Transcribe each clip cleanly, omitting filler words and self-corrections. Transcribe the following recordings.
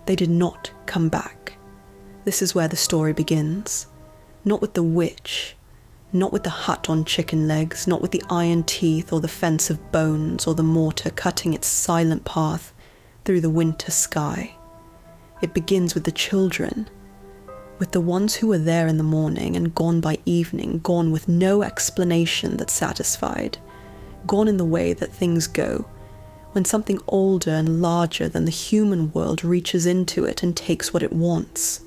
They did not come back. This is where the story begins. Not with the witch, not with the hut on chicken legs, not with the iron teeth or the fence of bones or the mortar cutting its silent path through the winter sky. It begins with the children, with the ones who were there in the morning and gone by evening, gone with no explanation that satisfied, gone in the way that things go, when something older and larger than the human world reaches into it and takes what it wants.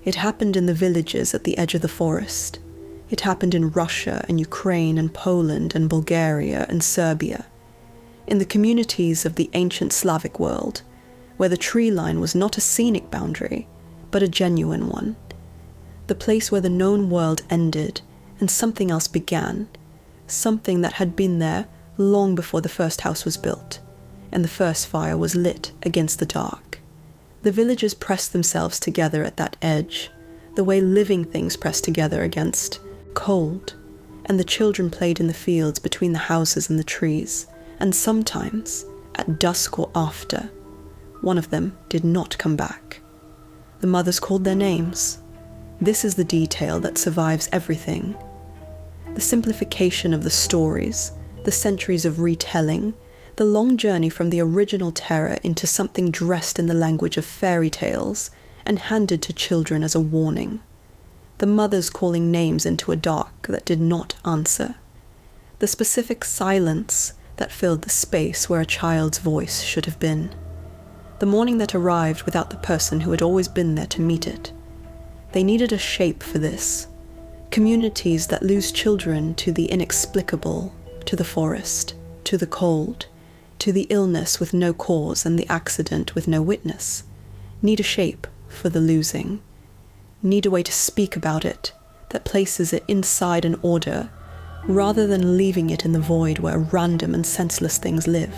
It happened in the villages at the edge of the forest. It happened in Russia and Ukraine and Poland and Bulgaria and Serbia. In the communities of the ancient Slavic world, where the tree line was not a scenic boundary, but a genuine one. The place where the known world ended and something else began, something that had been there long before the first house was built, and the first fire was lit against the dark. The villagers pressed themselves together at that edge, the way living things press together against cold, and the children played in the fields between the houses and the trees, and sometimes, at dusk or after, one of them did not come back. The mothers called their names. This is the detail that survives everything. The simplification of the stories, the centuries of retelling, the long journey from the original terror into something dressed in the language of fairy tales and handed to children as a warning. The mothers calling names into a dark that did not answer. The specific silence that filled the space where a child's voice should have been. The morning that arrived without the person who had always been there to meet it. They needed a shape for this. Communities that lose children to the inexplicable, to the forest, to the cold, to the illness with no cause and the accident with no witness, need a shape for the losing. Need a way to speak about it that places it inside an order, rather than leaving it in the void where random and senseless things live.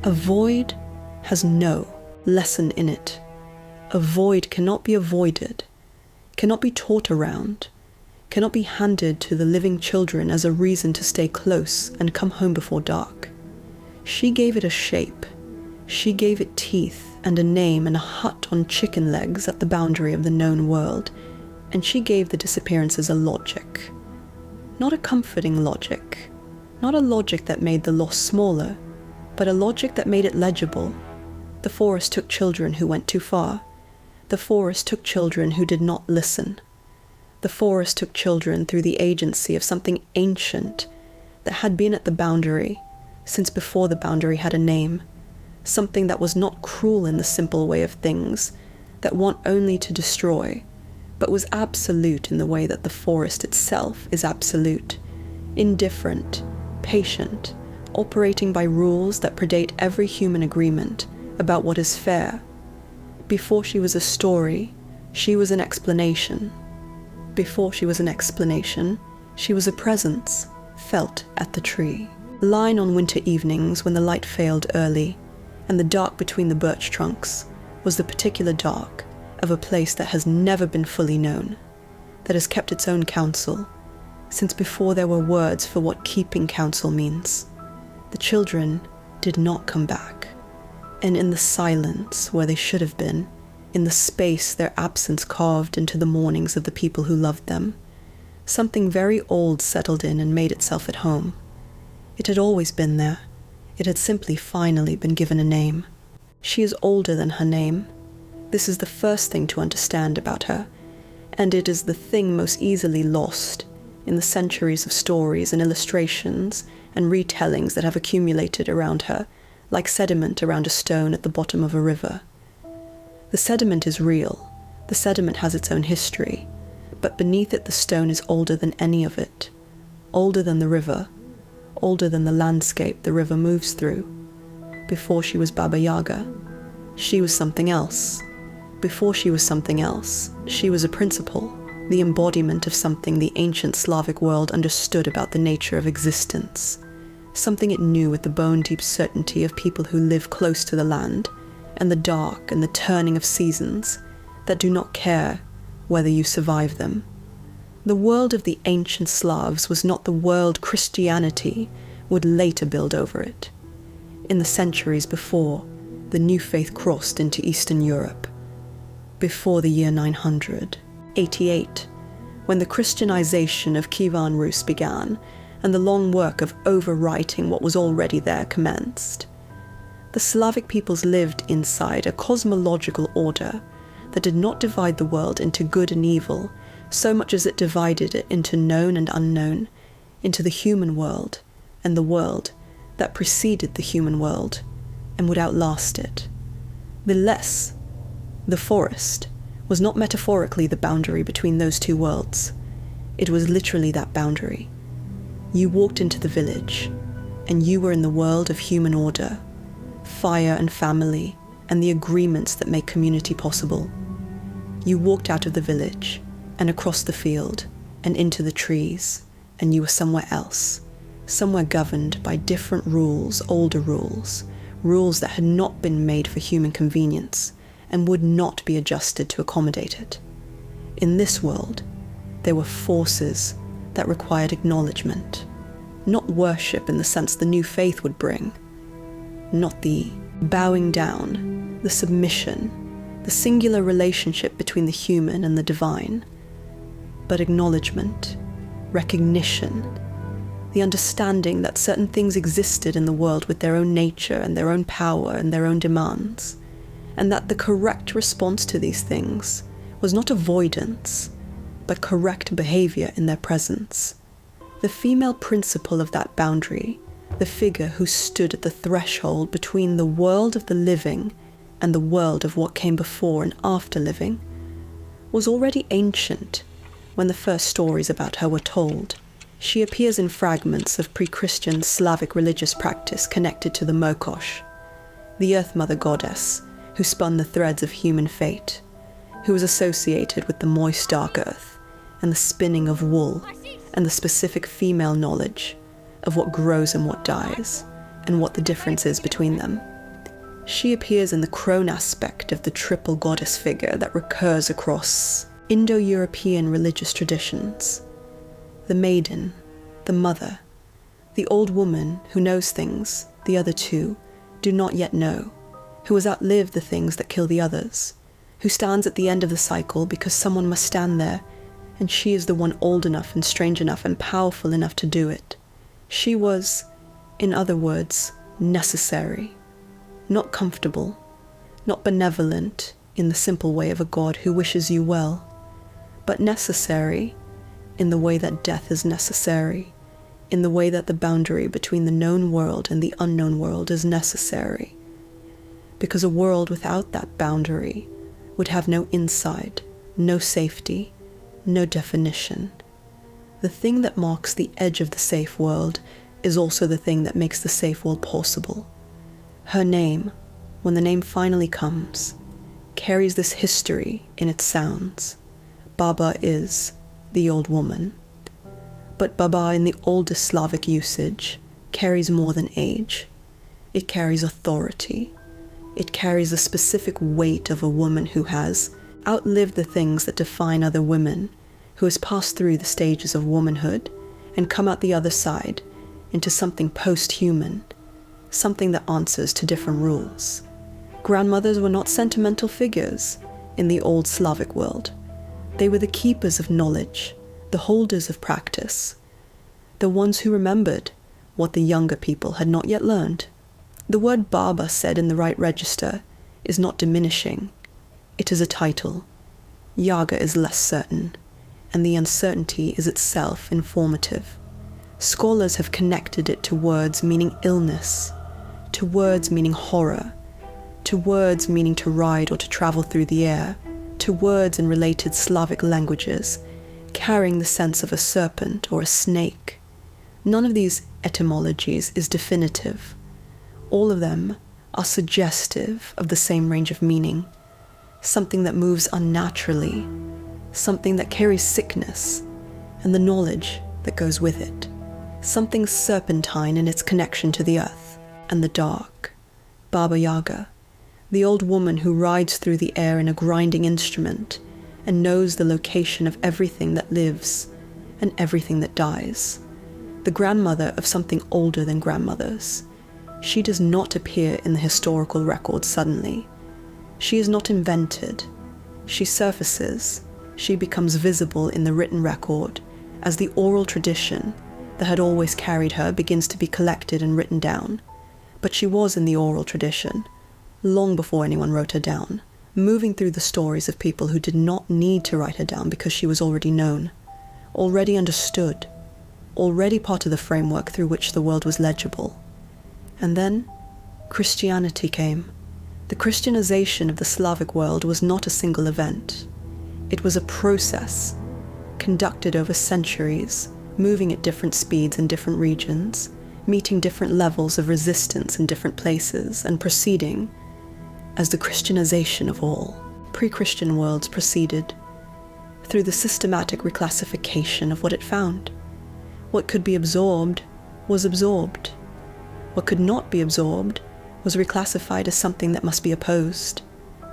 A void has no lesson in it. A void cannot be avoided, cannot be taught around, cannot be handed to the living children as a reason to stay close and come home before dark. She gave it a shape. She gave it teeth and a name and a hut on chicken legs at the boundary of the known world, and she gave the disappearances a logic. Not a comforting logic, not a logic that made the loss smaller, but a logic that made it legible. The forest took children who went too far. The forest took children who did not listen. The forest took children through the agency of something ancient that had been at the boundary since before the boundary had a name, something that was not cruel in the simple way of things, that want only to destroy, but was absolute in the way that the forest itself is absolute, indifferent, patient, operating by rules that predate every human agreement about what is fair. Before she was a story, she was an explanation. Before she was an explanation, she was a presence, felt at the tree. Lying on winter evenings when the light failed early, and the dark between the birch trunks was the particular dark of a place that has never been fully known, that has kept its own counsel, since before there were words for what keeping counsel means. The children did not come back. And in the silence where they should have been, in the space their absence carved into the mornings of the people who loved them, something very old settled in and made itself at home. It had always been there. It had simply finally been given a name. She is older than her name. This is the first thing to understand about her, and it is the thing most easily lost in the centuries of stories and illustrations and retellings that have accumulated around her, like sediment around a stone at the bottom of a river. The sediment is real. The sediment has its own history, but beneath it the stone is older than any of it, older than the river, older than the landscape the river moves through. Before she was Baba Yaga, she was something else. Before she was something else, she was a principle, the embodiment of something the ancient Slavic world understood about the nature of existence, something it knew with the bone-deep certainty of people who live close to the land, and the dark and the turning of seasons that do not care whether you survive them. The world of the ancient Slavs was not the world Christianity would later build over it. In the centuries before, the new faith crossed into Eastern Europe. Before the year 988, when the Christianization of Kievan Rus began and the long work of overwriting what was already there commenced, the Slavic peoples lived inside a cosmological order that did not divide the world into good and evil so much as it divided it into known and unknown, into the human world and the world that preceded the human world and would outlast it. The les, the forest, was not metaphorically the boundary between those two worlds. It was literally that boundary. You walked into the village, and you were in the world of human order, fire and family, and the agreements that make community possible. You walked out of the village, and across the field, and into the trees, and you were somewhere else, somewhere governed by different rules, older rules, rules that had not been made for human convenience, and would not be adjusted to accommodate it. In this world, there were forces that required acknowledgement, not worship in the sense the new faith would bring, not the bowing down, the submission, the singular relationship between the human and the divine, but acknowledgement, recognition, the understanding that certain things existed in the world with their own nature and their own power and their own demands, and that the correct response to these things was not avoidance, but correct behavior in their presence. The female principle of that boundary, the figure who stood at the threshold between the world of the living and the world of what came before and after living, was already ancient when the first stories about her were told. She appears in fragments of pre-Christian Slavic religious practice connected to the Mokosh, the Earth Mother goddess who spun the threads of human fate, who was associated with the moist dark earth and the spinning of wool and the specific female knowledge of what grows and what dies, and what the difference is between them. She appears in the crone aspect of the triple goddess figure that recurs across Indo-European religious traditions. The maiden, the mother, the old woman who knows things the other two do not yet know, who has outlived the things that kill the others, who stands at the end of the cycle because someone must stand there, and she is the one old enough and strange enough and powerful enough to do it. She was, in other words, necessary, not comfortable, not benevolent in the simple way of a god who wishes you well, but necessary in the way that death is necessary, in the way that the boundary between the known world and the unknown world is necessary. Because a world without that boundary would have no inside, no safety, no definition. The thing that marks the edge of the safe world is also the thing that makes the safe world possible. Her name, when the name finally comes, carries this history in its sounds. Baba is the old woman. But Baba in the oldest Slavic usage carries more than age. It carries authority. It carries the specific weight of a woman who has outlived the things that define other women, who has passed through the stages of womanhood and come out the other side into something post-human, something that answers to different rules. Grandmothers were not sentimental figures in the old Slavic world. They were the keepers of knowledge, the holders of practice, the ones who remembered what the younger people had not yet learned. The word Baba said in the right register is not diminishing. It is a title. Yaga is less certain, and the uncertainty is itself informative. Scholars have connected it to words meaning illness, to words meaning horror, to words meaning to ride or to travel through the air, to words in related Slavic languages, carrying the sense of a serpent or a snake. None of these etymologies is definitive. All of them are suggestive of the same range of meaning, something that moves unnaturally, something that carries sickness, and the knowledge that goes with it, something serpentine in its connection to the earth and the dark. Baba Yaga, the old woman who rides through the air in a grinding instrument and knows the location of everything that lives and everything that dies. The grandmother of something older than grandmothers, She does not appear in the historical record suddenly. She is not invented. She surfaces. She becomes visible in the written record as the oral tradition that had always carried her begins to be collected and written down. But she was in the oral tradition, long before anyone wrote her down, moving through the stories of people who did not need to write her down because she was already known, already understood, already part of the framework through which the world was legible. And then Christianity came. The Christianization of the Slavic world was not a single event. It was a process, conducted over centuries, moving at different speeds in different regions, meeting different levels of resistance in different places, and proceeding as the Christianization of all pre-Christian worlds proceeded, through the systematic reclassification of what it found. What could be absorbed was absorbed. What could not be absorbed was reclassified as something that must be opposed,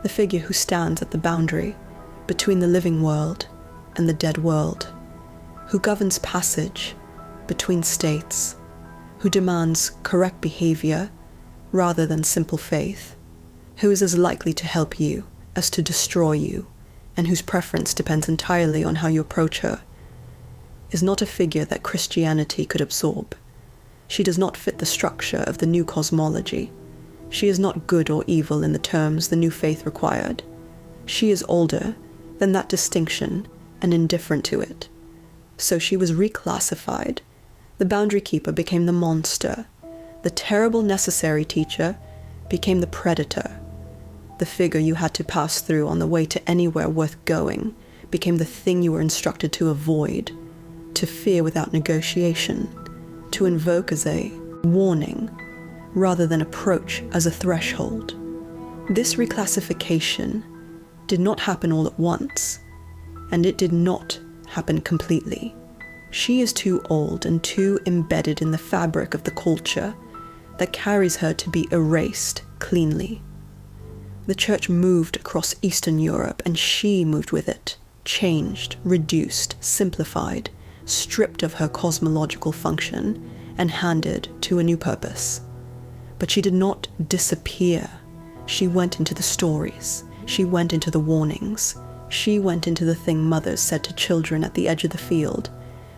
the figure who stands at the boundary between the living world and the dead world, who governs passage between states, who demands correct behavior rather than simple faith, who is as likely to help you as to destroy you, and whose preference depends entirely on how you approach her, is not a figure that Christianity could absorb. She does not fit the structure of the new cosmology. She is not good or evil in the terms the new faith required. She is older than that distinction and indifferent to it. So she was reclassified. The boundary keeper became the monster. The terrible necessary teacher became the predator. The figure you had to pass through on the way to anywhere worth going became the thing you were instructed to avoid, to fear without negotiation, to invoke as a warning, rather than approach as a threshold. This reclassification did not happen all at once, and it did not happen completely. She is too old and too embedded in the fabric of the culture that carries her to be erased cleanly. The church moved across Eastern Europe, and she moved with it, changed, reduced, simplified, stripped of her cosmological function, and handed to a new purpose. But she did not disappear. She went into the stories. She went into the warnings. She went into the thing mothers said to children at the edge of the field,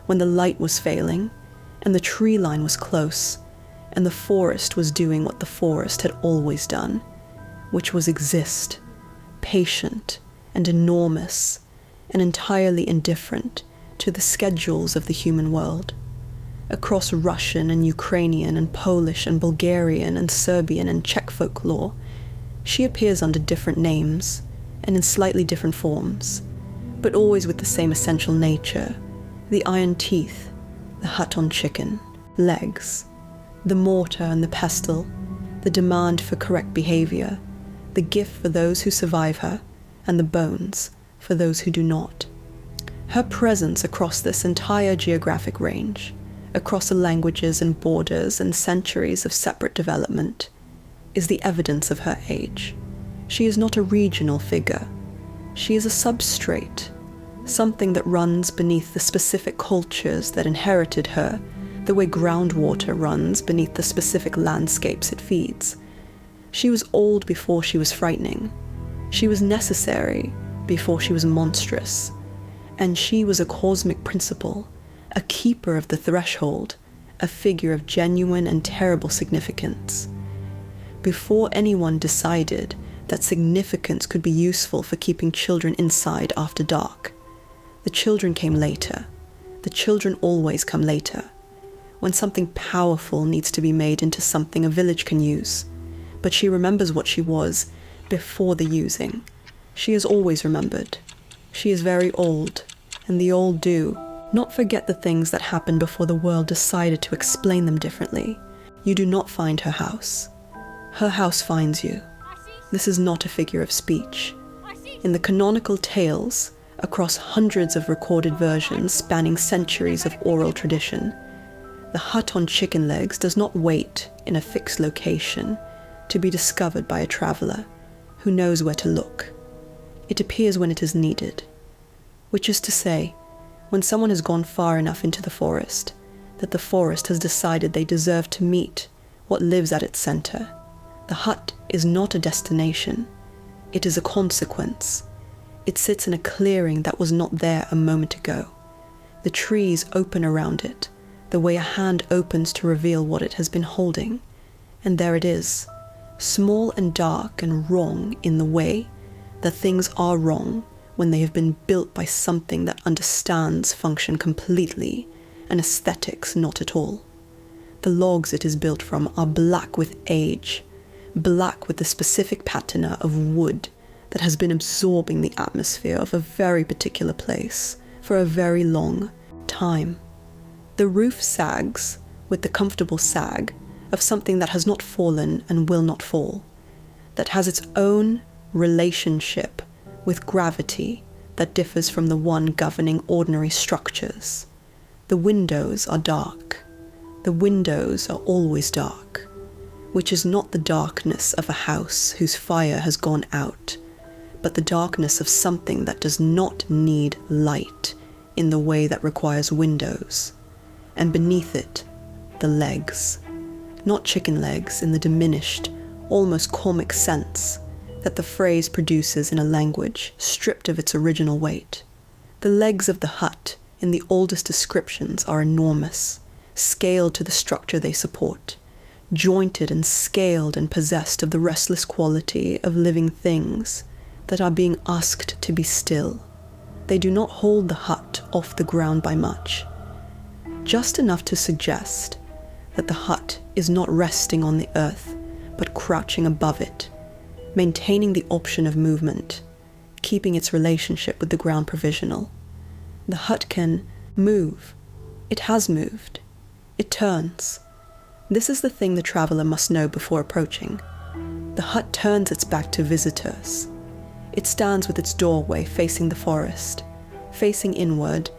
when the light was failing, and the tree line was close, and the forest was doing what the forest had always done, which was exist, patient and enormous, and entirely indifferent to the schedules of the human world. Across Russian and Ukrainian and Polish and Bulgarian and Serbian and Czech folklore, she appears under different names and in slightly different forms, but always with the same essential nature: the iron teeth, the hut on chicken, legs, the mortar and the pestle, the demand for correct behavior, the gift for those who survive her, and the bones for those who do not. Her presence across this entire geographic range, across the languages and borders and centuries of separate development, is the evidence of her age. She is not a regional figure. She is a substrate, something that runs beneath the specific cultures that inherited her, the way groundwater runs beneath the specific landscapes it feeds. She was old before she was frightening. She was necessary before she was monstrous. And she was a cosmic principle, a keeper of the threshold, a figure of genuine and terrible significance. Before anyone decided that significance could be useful for keeping children inside after dark, the children came later. The children always come later, when something powerful needs to be made into something a village can use. But she remembers what she was before the using. She is always remembered. She is very old, and the old do not forget the things that happened before the world decided to explain them differently. You do not find her house. Her house finds you. This is not a figure of speech. In the canonical tales, across hundreds of recorded versions spanning centuries of oral tradition, the hut on chicken legs does not wait in a fixed location to be discovered by a traveller who knows where to look. It appears when it is needed, which is to say, when someone has gone far enough into the forest that the forest has decided they deserve to meet what lives at its center. The hut is not a destination, it is a consequence. It sits in a clearing that was not there a moment ago. The trees open around it, the way a hand opens to reveal what it has been holding. And there it is, small and dark and wrong in the way that things are wrong when they have been built by something that understands function completely and aesthetics not at all. The logs it is built from are black with age, black with the specific patina of wood that has been absorbing the atmosphere of a very particular place for a very long time. The roof sags with the comfortable sag of something that has not fallen and will not fall, that has its own relationship with gravity that differs from the one governing ordinary structures. The windows are dark. The windows are always dark, which is not the darkness of a house whose fire has gone out, but the darkness of something that does not need light in the way that requires windows. And beneath it, the legs. Not chicken legs in the diminished, almost comic sense that the phrase produces in a language stripped of its original weight. The legs of the hut in the oldest descriptions are enormous, scaled to the structure they support, jointed and scaled and possessed of the restless quality of living things that are being asked to be still. They do not hold the hut off the ground by much, just enough to suggest that the hut is not resting on the earth, but crouching above it, maintaining the option of movement, keeping its relationship with the ground provisional. The hut can move. It has moved. It turns. This is the thing the traveller must know before approaching. The hut turns its back to visitors. It stands with its doorway facing the forest, facing inward,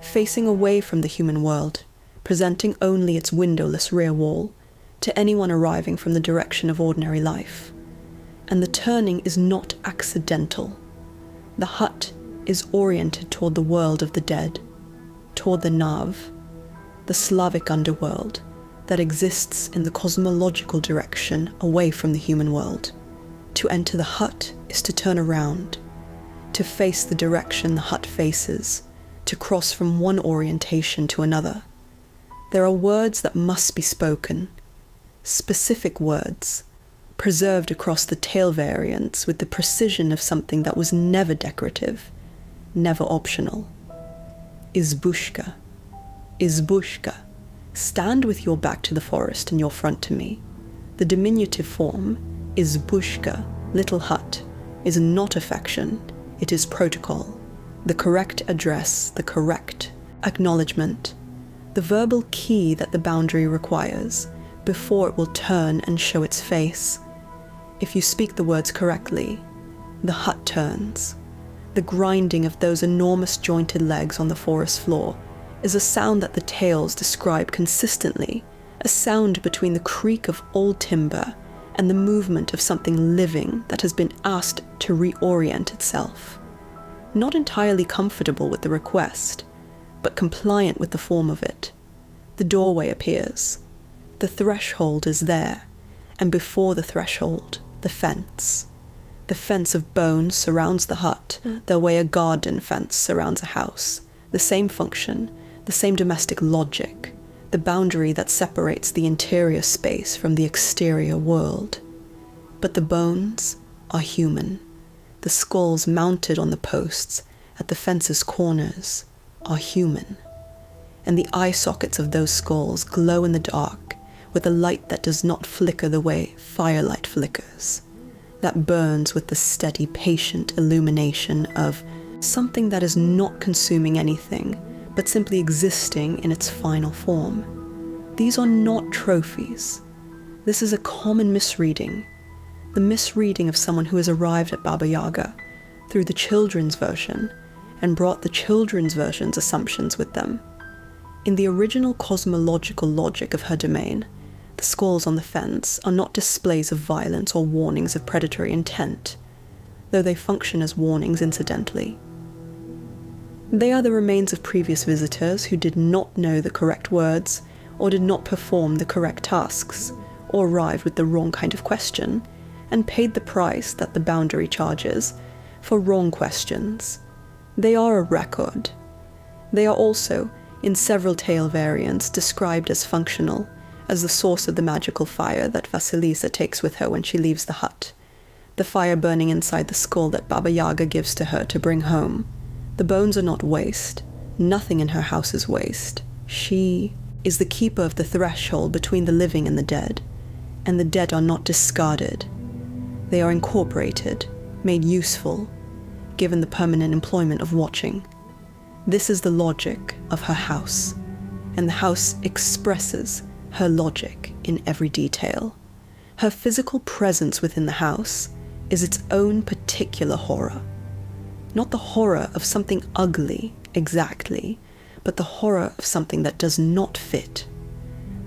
facing away from the human world, presenting only its windowless rear wall to anyone arriving from the direction of ordinary life. And the turning is not accidental. The hut is oriented toward the world of the dead, toward the Nav, the Slavic underworld that exists in the cosmological direction away from the human world. To enter the hut is to turn around, to face the direction the hut faces, to cross from one orientation to another. There are words that must be spoken, specific words, preserved across the tail variants with the precision of something that was never decorative, never optional. Izbushka, izbushka. Stand with your back to the forest and your front to me. The diminutive form, izbushka, little hut, is not affection, it is protocol. The correct address, the correct acknowledgement, the verbal key that the boundary requires before it will turn and show its face. If you speak the words correctly, the hut turns. The grinding of those enormous jointed legs on the forest floor is a sound that the tales describe consistently, a sound between the creak of old timber and the movement of something living that has been asked to reorient itself. Not entirely comfortable with the request, but compliant with the form of it. The doorway appears. The threshold is there, and before the threshold, the fence. The fence of bones surrounds the hut, the way a garden fence surrounds a house. The same function, the same domestic logic, the boundary that separates the interior space from the exterior world. But the bones are human. The skulls mounted on the posts at the fence's corners are human. And the eye sockets of those skulls glow in the dark with a light that does not flicker the way firelight flickers, that burns with the steady, patient illumination of something that is not consuming anything, but simply existing in its final form. These are not trophies. This is a common misreading, the misreading of someone who has arrived at Baba Yaga through the children's version and brought the children's version's assumptions with them. In the original cosmological logic of her domain, the skulls on the fence are not displays of violence or warnings of predatory intent, though they function as warnings incidentally. They are the remains of previous visitors who did not know the correct words, or did not perform the correct tasks, or arrived with the wrong kind of question, and paid the price that the boundary charges for wrong questions. They are a record. They are also, in several tale variants, described as functional, as the source of the magical fire that Vasilisa takes with her when she leaves the hut, the fire burning inside the skull that Baba Yaga gives to her to bring home. The bones are not waste. Nothing in her house is waste. She is the keeper of the threshold between the living and the dead are not discarded. They are incorporated, made useful, given the permanent employment of watching. This is the logic of her house, and the house expresses her logic in every detail. Her physical presence within the house is its own particular horror. Not the horror of something ugly, exactly, but the horror of something that does not fit.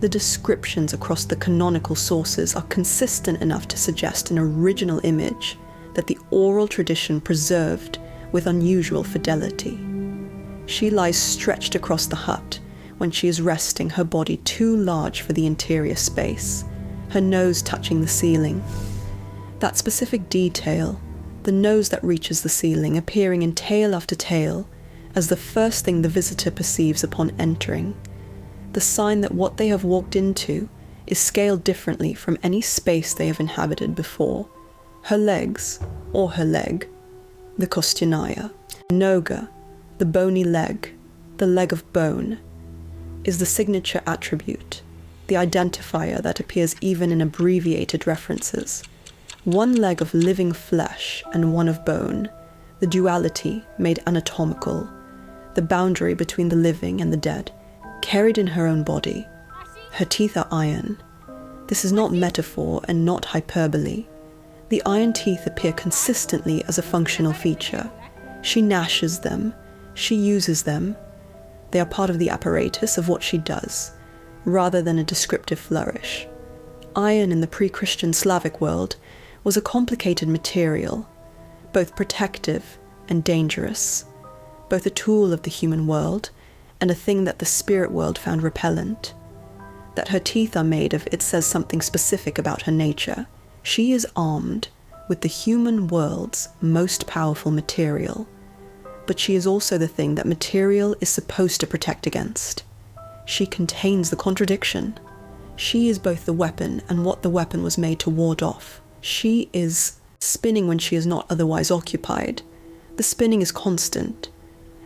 The descriptions across the canonical sources are consistent enough to suggest an original image that the oral tradition preserved with unusual fidelity. She lies stretched across the hut when she is resting, her body too large for the interior space, her nose touching the ceiling. That specific detail, the nose that reaches the ceiling, appearing in tale after tale as the first thing the visitor perceives upon entering, the sign that what they have walked into is scaled differently from any space they have inhabited before. Her legs, or her leg, the kostyanaya, noga, the bony leg, the leg of bone, is the signature attribute, the identifier that appears even in abbreviated references. One leg of living flesh and one of bone, the duality made anatomical, the boundary between the living and the dead, carried in her own body. Her teeth are iron. This is not metaphor and not hyperbole. The iron teeth appear consistently as a functional feature. She gnashes them. She uses them. They are part of the apparatus of what she does, rather than a descriptive flourish. Iron in the pre-Christian Slavic world was a complicated material, both protective and dangerous, both a tool of the human world and a thing that the spirit world found repellent. That her teeth are made of, it says something specific about her nature. She is armed with the human world's most powerful material, but she is also the thing that material is supposed to protect against. She contains the contradiction. She is both the weapon and what the weapon was made to ward off. She is spinning when she is not otherwise occupied. The spinning is constant,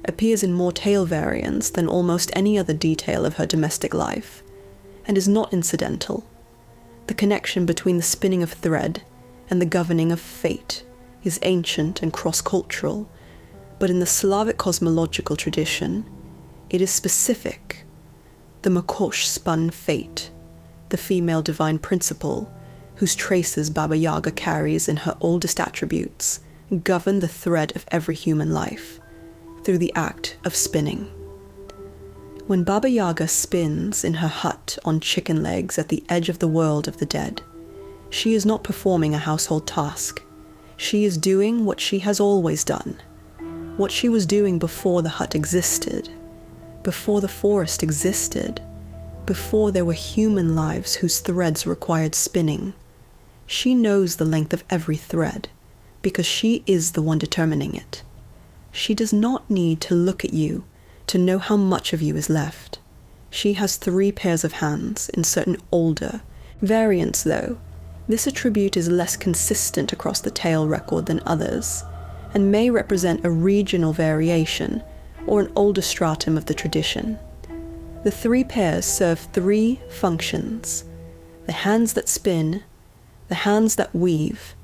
appears in more tale variants than almost any other detail of her domestic life, and is not incidental. The connection between the spinning of thread and the governing of fate is ancient and cross-cultural, but in the Slavic cosmological tradition, it is specific. The Makosh spun fate, the female divine principle, whose traces Baba Yaga carries in her oldest attributes, govern the thread of every human life, through the act of spinning. When Baba Yaga spins in her hut on chicken legs at the edge of the world of the dead, she is not performing a household task. She is doing what she has always done, what she was doing before the hut existed, before the forest existed, before there were human lives whose threads required spinning. She knows the length of every thread, because she is the one determining it. She does not need to look at you to know how much of you is left. She has 3 pairs of hands in certain older variants, though. This attribute is less consistent across the tale record than others, and may represent a regional variation or an older stratum of the tradition. The 3 pairs serve 3 functions: the hands that spin, the hands that weave,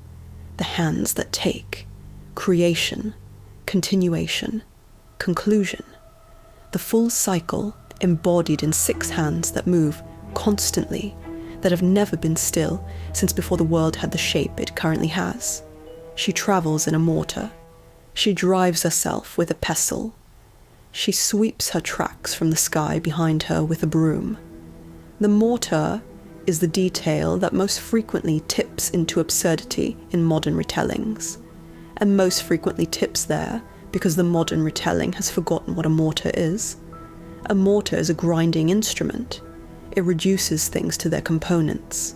the hands that take, creation, continuation, conclusion. The full cycle embodied in 6 hands that move constantly, that have never been still since before the world had the shape it currently has. She travels in a mortar. She drives herself with a pestle. She sweeps her tracks from the sky behind her with a broom. The mortar is the detail that most frequently tips into absurdity in modern retellings, and most frequently tips there because the modern retelling has forgotten what a mortar is. A mortar is a grinding instrument. It reduces things to their components.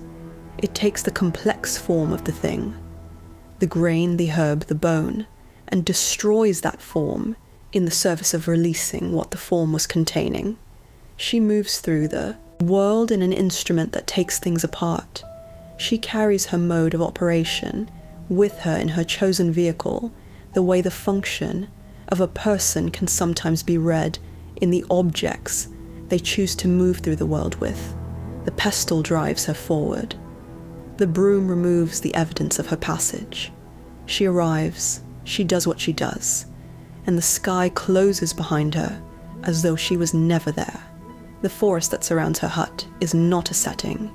It takes the complex form of the thing, the grain, the herb, the bone, and destroys that form in the service of releasing what the form was containing. She moves through the world in an instrument that takes things apart. She carries her mode of operation with her in her chosen vehicle, the way the function of a person can sometimes be read in the objects they choose to move through the world with. The pestle drives her forward. The broom removes the evidence of her passage. She arrives, she does what she does, and the sky closes behind her as though she was never there. The forest that surrounds her hut is not a setting,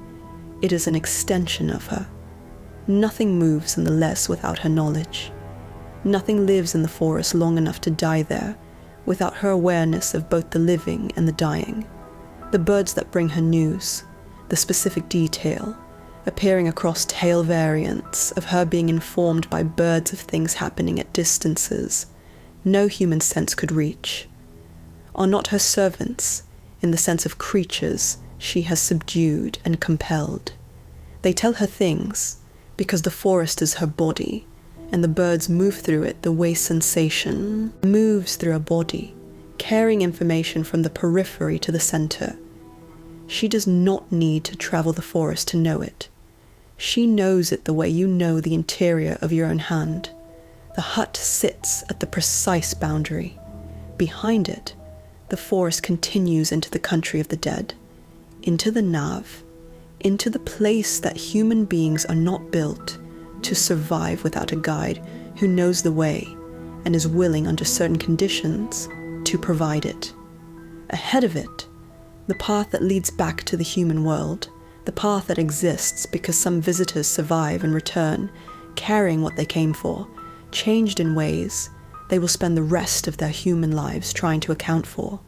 it is an extension of her. Nothing moves in the less without her knowledge. Nothing lives in the forest long enough to die there without her awareness of both the living and the dying. The birds that bring her news, the specific detail, appearing across tale variants of her being informed by birds of things happening at distances no human sense could reach, are not her servants in the sense of creatures she has subdued and compelled. They tell her things because the forest is her body, and the birds move through it the way sensation moves through a body, carrying information from the periphery to the center. She does not need to travel the forest to know it. She knows it the way you know the interior of your own hand. The hut sits at the precise boundary. Behind it, the forest continues into the country of the dead, into the Nav, into the place that human beings are not built to survive without a guide who knows the way and is willing under certain conditions to provide it. Ahead of it, the path that leads back to the human world, the path that exists because some visitors survive and return, carrying what they came for, changed in ways they will spend the rest of their human lives trying to account for.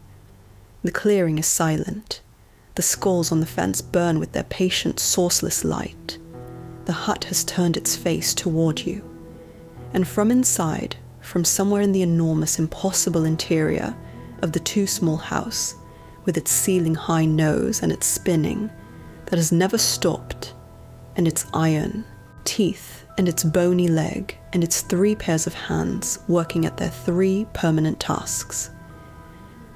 The clearing is silent. The skulls on the fence burn with their patient, sourceless light. The hut has turned its face toward you. And from inside, from somewhere in the enormous, impossible interior of the too small house, with its ceiling-high nose and its spinning that has never stopped, and its iron teeth and its bony leg and its 3 pairs of hands working at their 3 permanent tasks,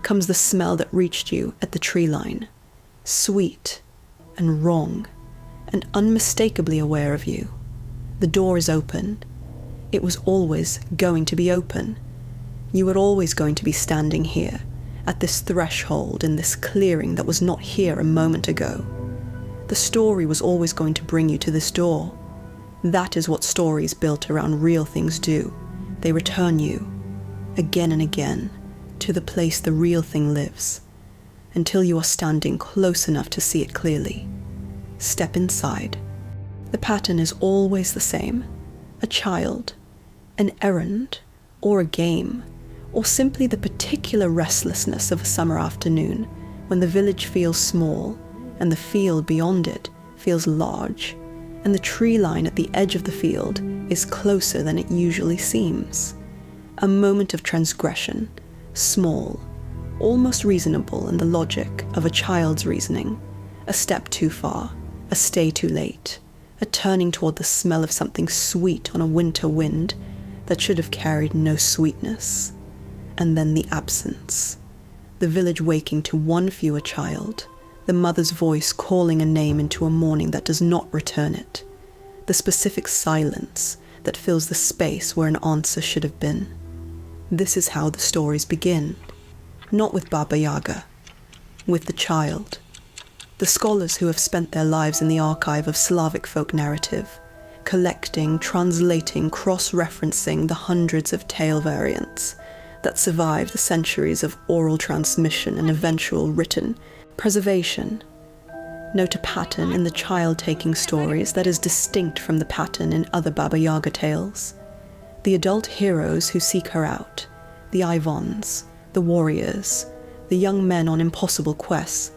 comes the smell that reached you at the tree line, sweet and wrong and unmistakably aware of you. The door is open. It was always going to be open. You were always going to be standing here, at this threshold in this clearing that was not here a moment ago. The story was always going to bring you to this door. That is what stories built around real things do. They return you, again and again, to the place the real thing lives, until you are standing close enough to see it clearly. Step inside. The pattern is always the same. A child, an errand, or a game, or simply the particular restlessness of a summer afternoon when the village feels small and the field beyond it feels large, and the tree line at the edge of the field is closer than it usually seems. A moment of transgression, small, almost reasonable in the logic of a child's reasoning, a step too far, a stay too late, a turning toward the smell of something sweet on a winter wind that should have carried no sweetness. And then the absence, the village waking to one fewer child, the mother's voice calling a name into a morning that does not return it, the specific silence that fills the space where an answer should have been. This is how the stories begin, not with Baba Yaga, with the child. The scholars who have spent their lives in the archive of Slavic folk narrative, collecting, translating, cross-referencing the hundreds of tale variants that survive the centuries of oral transmission and eventual written preservation, note a pattern in the child-taking stories that is distinct from the pattern in other Baba Yaga tales. The adult heroes who seek her out, the Ivans, the warriors, the young men on impossible quests,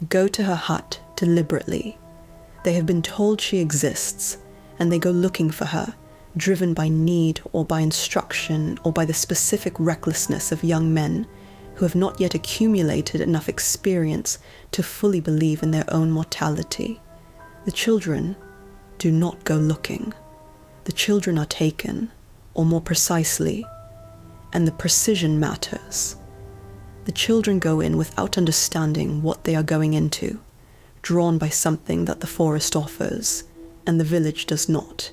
go to her hut deliberately. They have been told she exists, and they go looking for her, driven by need or by instruction or by the specific recklessness of young men who have not yet accumulated enough experience to fully believe in their own mortality. The The children do not go looking. The children are taken, or more precisely, and the precision matters. The children go in without understanding what they are going into, drawn by something that the forest offers, and the village does not,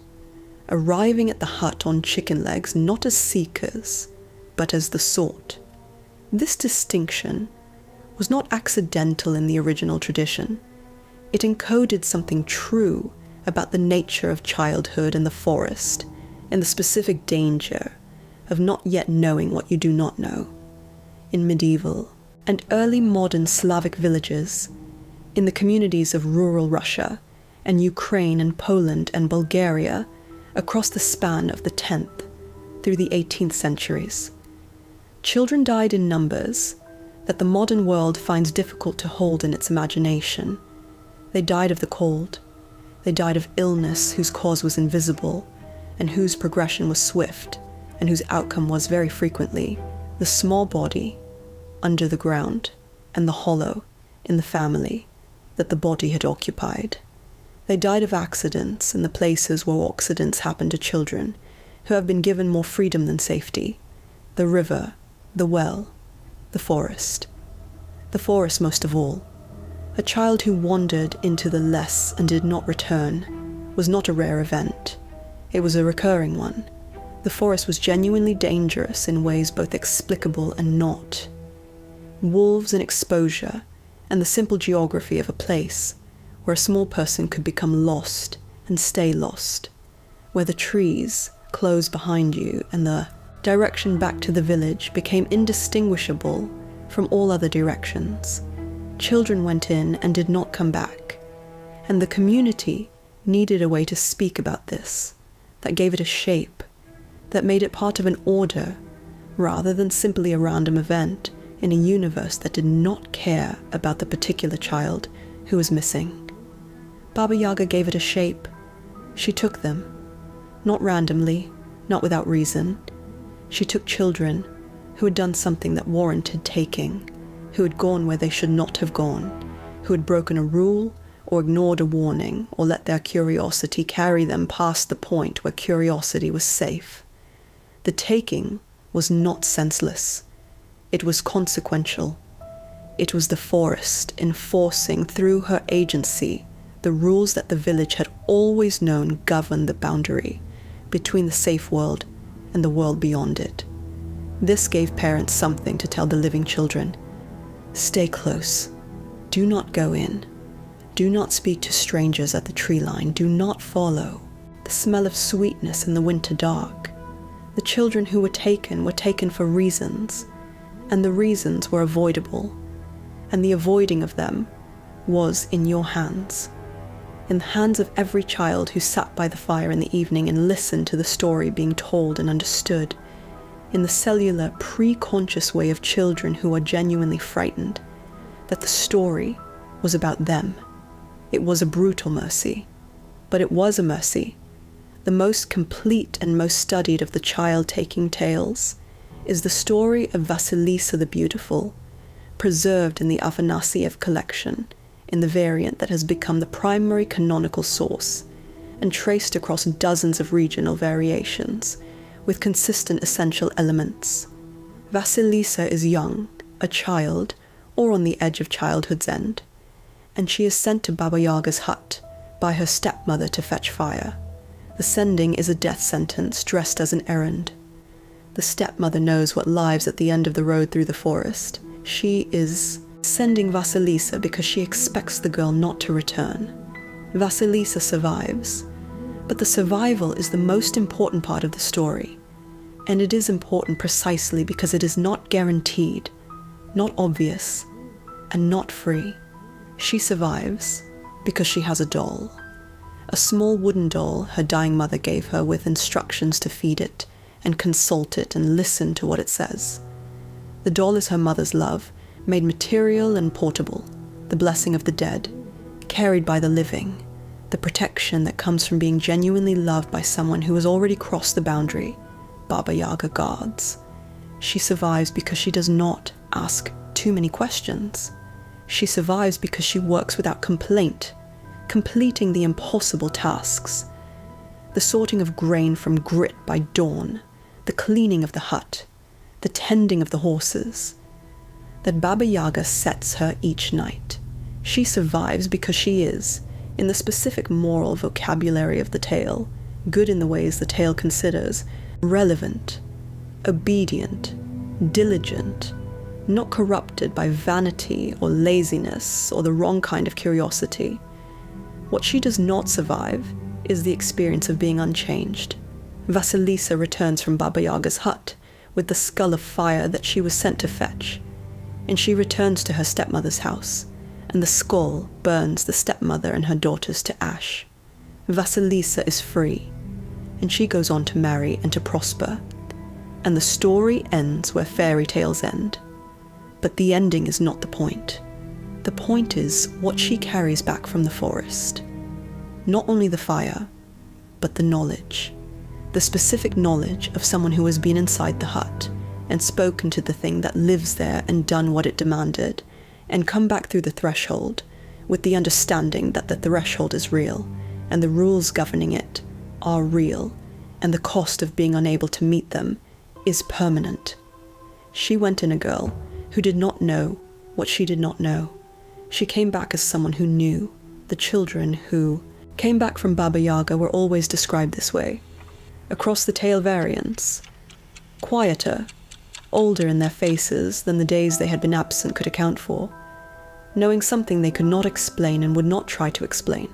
arriving at the hut on chicken legs not as seekers, but as the sought. This distinction was not accidental in the original tradition. It encoded something true about the nature of childhood in the forest, and the specific danger of not yet knowing what you do not know. In medieval and early modern Slavic villages, in the communities of rural Russia and Ukraine and Poland and Bulgaria, across the span of the 10th through the 18th centuries, children died in numbers that the modern world finds difficult to hold in its imagination. They died of the cold. They died of illness whose cause was invisible and whose progression was swift, and whose outcome was very frequently the small body under the ground and the hollow in the family that the body had occupied. They died of accidents in the places where accidents happen to children who have been given more freedom than safety: the river, the well, the forest. The forest most of all. A child who wandered into the less and did not return was not a rare event. It was a recurring one. The forest was genuinely dangerous in ways both explicable and not. Wolves and exposure, and the simple geography of a place where a small person could become lost and stay lost, where the trees closed behind you and the direction back to the village became indistinguishable from all other directions. Children went in and did not come back, and the community needed a way to speak about this, that gave it a shape, that made it part of an order, rather than simply a random event in a universe that did not care about the particular child who was missing. Baba Yaga gave it a shape. She took them, not randomly, not without reason. She took children who had done something that warranted taking, who had gone where they should not have gone, who had broken a rule or ignored a warning or let their curiosity carry them past the point where curiosity was safe. The taking was not senseless. It was consequential. It was the forest enforcing through her agency the rules that the village had always known governed the boundary between the safe world and the world beyond it. This gave parents something to tell the living children. Stay close. Do not go in. Do not speak to strangers at the tree line. Do not follow the smell of sweetness in the winter dark. The children who were taken for reasons, and the reasons were avoidable, and the avoiding of them was in your hands. In the hands of every child who sat by the fire in the evening and listened to the story being told and understood, in the cellular, pre-conscious way of children who are genuinely frightened, that the story was about them. It was a brutal mercy, but it was a mercy. The most complete and most studied of the child-taking tales is the story of Vasilisa the Beautiful, preserved in the Afanasiev collection, in the variant that has become the primary canonical source, and traced across dozens of regional variations, with consistent essential elements. Vasilisa is young, a child, or on the edge of childhood's end, and she is sent to Baba Yaga's hut by her stepmother to fetch fire. The sending is a death sentence dressed as an errand. The stepmother knows what lies at the end of the road through the forest. She is sending Vasilisa because she expects the girl not to return. Vasilisa survives, but the survival is the most important part of the story, and it is important precisely because it is not guaranteed, not obvious, and not free. She survives because she has a doll. A small wooden doll her dying mother gave her with instructions to feed it and consult it and listen to what it says. The doll is her mother's love, made material and portable, the blessing of the dead, carried by the living, the protection that comes from being genuinely loved by someone who has already crossed the boundary, Baba Yaga guards. She survives because she does not ask too many questions. She survives because she works without complaint, completing the impossible tasks, the sorting of grain from grit by dawn, the cleaning of the hut, the tending of the horses, that Baba Yaga sets her each night. She survives because she is, in the specific moral vocabulary of the tale, good in the ways the tale considers, relevant, obedient, diligent, not corrupted by vanity or laziness or the wrong kind of curiosity. What she does not survive is the experience of being unchanged. Vasilisa returns from Baba Yaga's hut with the skull of fire that she was sent to fetch, and she returns to her stepmother's house, and the skull burns the stepmother and her daughters to ash. Vasilisa is free, and she goes on to marry and to prosper, and the story ends where fairy tales end. But the ending is not the point. The point is what she carries back from the forest. Not only the fire, but the knowledge. The specific knowledge of someone who has been inside the hut and spoken to the thing that lives there and done what it demanded, and come back through the threshold with the understanding that the threshold is real, and the rules governing it are real, and the cost of being unable to meet them is permanent. She went in a girl who did not know what she did not know. She came back as someone who knew. The children who came back from Baba Yaga were always described this way. Across the tale variants, quieter, older in their faces than the days they had been absent could account for, knowing something they could not explain and would not try to explain,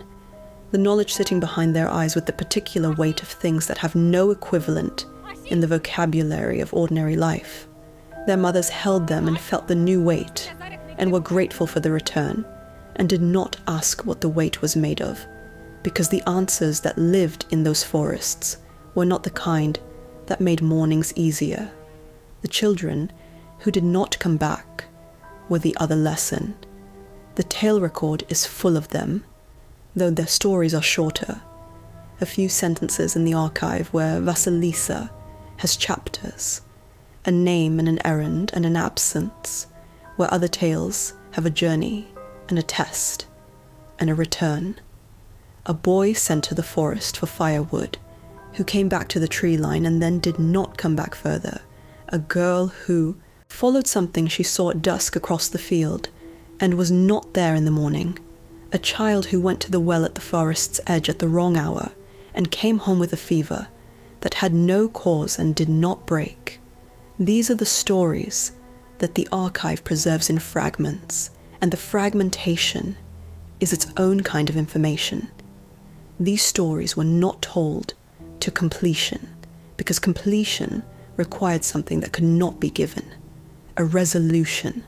the knowledge sitting behind their eyes with the particular weight of things that have no equivalent in the vocabulary of ordinary life. Their mothers held them and felt the new weight, and were grateful for the return, and did not ask what the weight was made of, because the answers that lived in those forests were not the kind that made mornings easier. The children who did not come back were the other lesson. The tale record is full of them, though their stories are shorter. A few sentences in the archive where Vasilisa has chapters, a name and an errand and an absence, where other tales have a journey and a test and a return. A boy sent to the forest for firewood, who came back to the tree line and then did not come back further. A girl who followed something she saw at dusk across the field and was not there in the morning. A child who went to the well at the forest's edge at the wrong hour and came home with a fever that had no cause and did not break. These are the stories that the archive preserves in fragments, and the fragmentation is its own kind of information. These stories were not told to completion, because completion required something that could not be given, a resolution,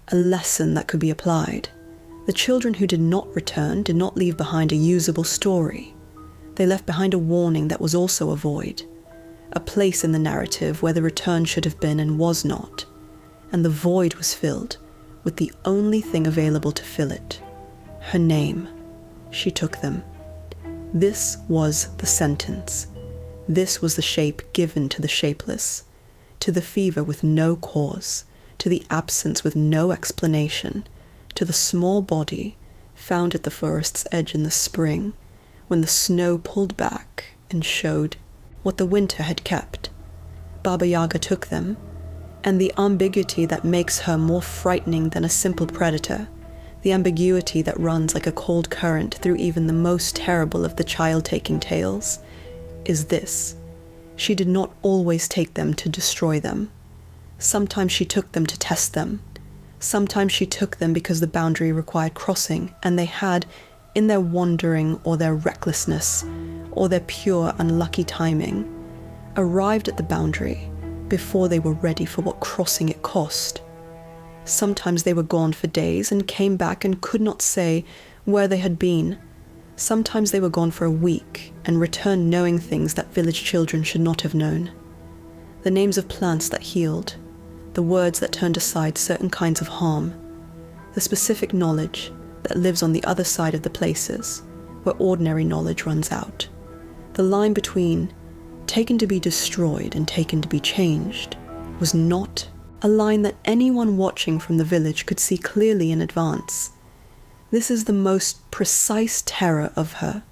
a lesson that could be applied. The children who did not return did not leave behind a usable story. They left behind a warning that was also a void, a place in the narrative where the return should have been and was not, and the void was filled with the only thing available to fill it, her name. She took them. This was the sentence. This was the shape given to the shapeless, to the fever with no cause, to the absence with no explanation, to the small body found at the forest's edge in the spring, when the snow pulled back and showed what the winter had kept. Baba Yaga took them, and the ambiguity that makes her more frightening than a simple predator, the ambiguity that runs like a cold current through even the most terrible of the child-taking tales, is this: she did not always take them to destroy them. Sometimes she took them to test them. Sometimes she took them because the boundary required crossing, and they had, in their wandering or their recklessness or their pure unlucky timing, arrived at the boundary before they were ready for what crossing it cost. Sometimes they were gone for days and came back and could not say where they had been. Sometimes they were gone for a week and returned knowing things that village children should not have known. The names of plants that healed, the words that turned aside certain kinds of harm, the specific knowledge that lives on the other side of the places where ordinary knowledge runs out. The line between taken to be destroyed and taken to be changed was not a line that anyone watching from the village could see clearly in advance. This is the most precise terror of her.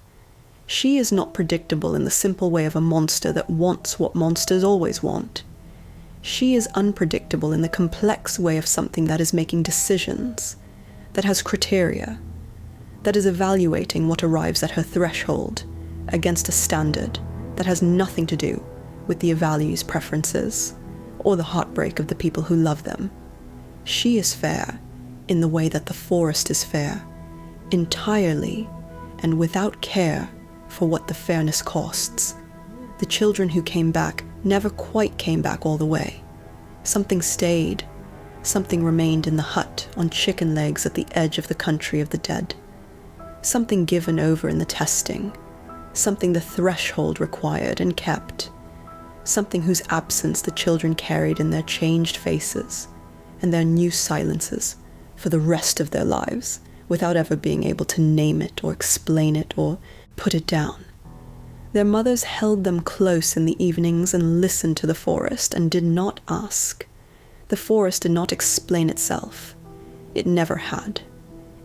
She is not predictable in the simple way of a monster that wants what monsters always want. She is unpredictable in the complex way of something that is making decisions, that has criteria, that is evaluating what arrives at her threshold against a standard that has nothing to do with the values, preferences, or the heartbreak of the people who love them. She is fair in the way that the forest is fair, entirely and without care for what the fairness costs. The children who came back never quite came back all the way. Something stayed. Something remained in the hut on chicken legs at the edge of the country of the dead. Something given over in the testing. Something the threshold required and kept. Something whose absence the children carried in their changed faces and their new silences for the rest of their lives, without ever being able to name it or explain it or put it down. Their mothers held them close in the evenings and listened to the forest and did not ask. The forest did not explain itself. It never had.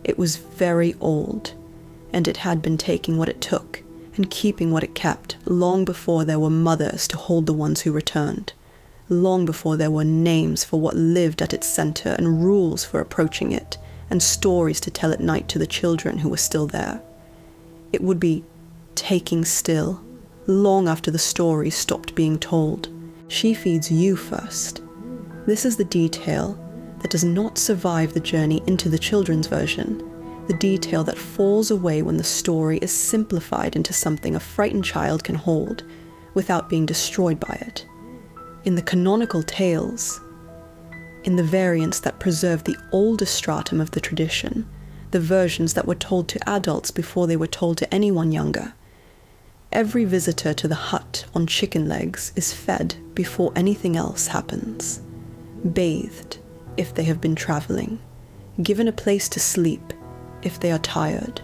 It was very old, and it had been taking what it took and keeping what it kept long before there were mothers to hold the ones who returned, long before there were names for what lived at its center and rules for approaching it, and stories to tell at night to the children who were still there. It would be taking still, long after the stories stopped being told. She feeds you first. This is the detail that does not survive the journey into the children's version, the detail that falls away when the story is simplified into something a frightened child can hold without being destroyed by it. In the canonical tales, in the variants that preserve the older stratum of the tradition, the versions that were told to adults before they were told to anyone younger, every visitor to the hut on chicken legs is fed before anything else happens, bathed if they have been traveling, given a place to sleep if they are tired.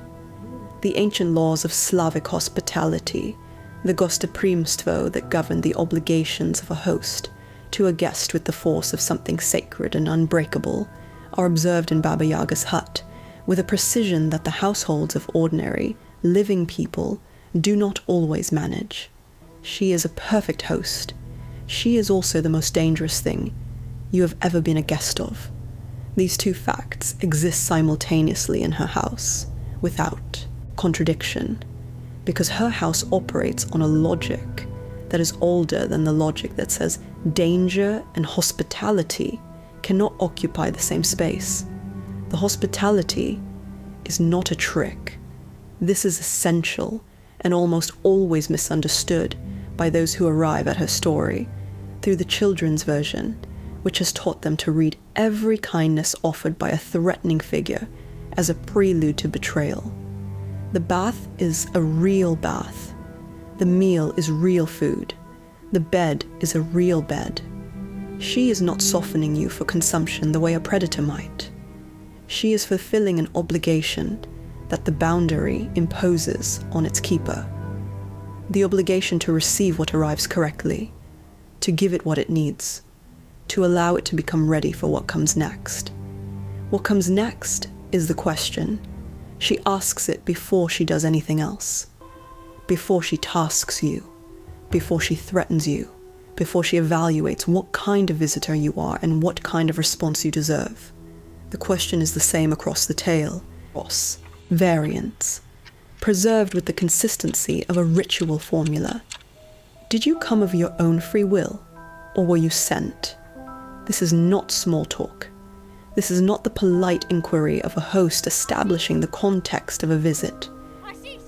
The ancient laws of Slavic hospitality, the gostoprimstvo that govern the obligations of a host to a guest with the force of something sacred and unbreakable, are observed in Baba Yaga's hut with a precision that the households of ordinary, living people do not always manage. She is a perfect host. She is also the most dangerous thing you have ever been a guest of. These two facts exist simultaneously in her house, without contradiction, because her house operates on a logic that is older than the logic that says danger and hospitality cannot occupy the same space. The hospitality is not a trick. This is essential and almost always misunderstood by those who arrive at her story through the children's version, which has taught them to read every kindness offered by a threatening figure as a prelude to betrayal. The bath is a real bath. The meal is real food. The bed is a real bed. She is not softening you for consumption the way a predator might. She is fulfilling an obligation that the boundary imposes on its keeper. The obligation to receive what arrives correctly, to give it what it needs, to allow it to become ready for what comes next. What comes next is the question. She asks it before she does anything else, before she tasks you, before she threatens you, before she evaluates what kind of visitor you are and what kind of response you deserve. The question is the same across the tale, across variants, preserved with the consistency of a ritual formula. Did you come of your own free will, or were you sent? This is not small talk. This is not the polite inquiry of a host establishing the context of a visit.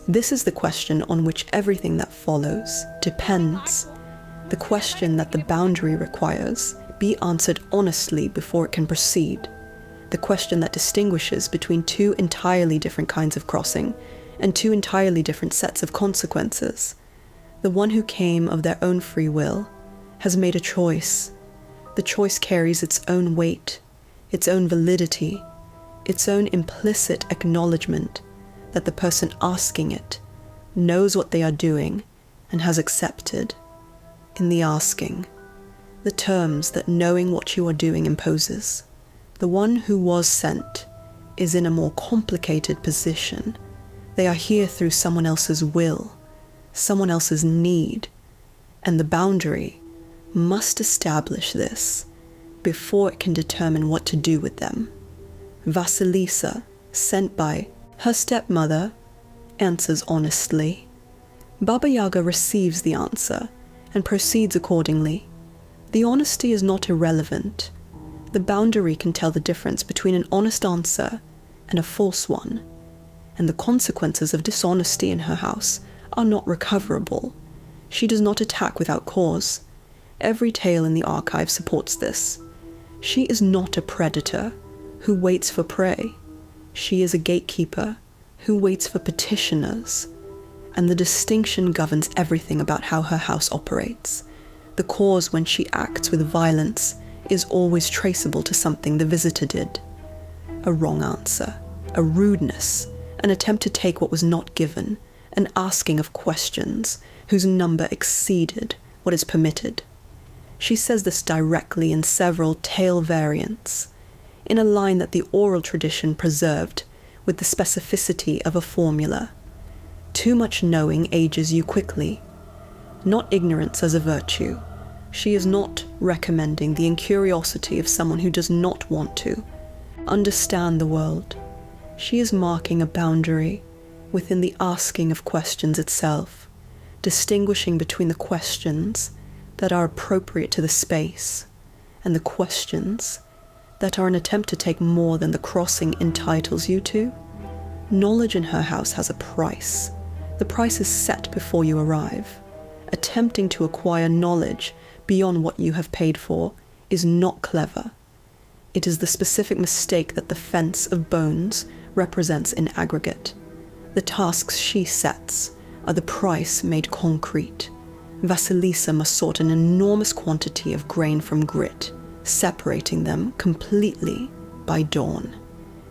This is the question on which everything that follows depends. The question that the boundary requires be answered honestly before it can proceed. The question that distinguishes between two entirely different kinds of crossing and two entirely different sets of consequences. The one who came of their own free will has made a choice. The choice carries its own weight, its own validity, its own implicit acknowledgement that the person asking it knows what they are doing and has accepted, in the asking, the terms that knowing what you are doing imposes. The one who was sent is in a more complicated position. They are here through someone else's will, someone else's need, and the boundary must establish this before it can determine what to do with them. Vasilisa, sent by her stepmother, answers honestly. Baba Yaga receives the answer and proceeds accordingly. The honesty is not irrelevant. The boundary can tell the difference between an honest answer and a false one, and the consequences of dishonesty in her house are not recoverable. She does not attack without cause. Every tale in the archive supports this. She is not a predator who waits for prey. She is a gatekeeper who waits for petitioners, and the distinction governs everything about how her house operates. The cause when she acts with violence is always traceable to something the visitor did. A wrong answer, a rudeness, an attempt to take what was not given, an asking of questions whose number exceeded what is permitted. She says this directly in several tale variants, in a line that the oral tradition preserved with the specificity of a formula. Too much knowing ages you quickly. Not ignorance as a virtue. She is not recommending the incuriosity of someone who does not want to understand the world. She is marking a boundary within the asking of questions itself, distinguishing between the questions that are appropriate to the space and the questions that are an attempt to take more than the crossing entitles you to. Knowledge in her house has a price. The price is set before you arrive. Attempting to acquire knowledge beyond what you have paid for is not clever. It is the specific mistake that the fence of bones represents in aggregate. The tasks she sets are the price made concrete. Vasilisa must sort an enormous quantity of grain from grit, separating them completely by dawn.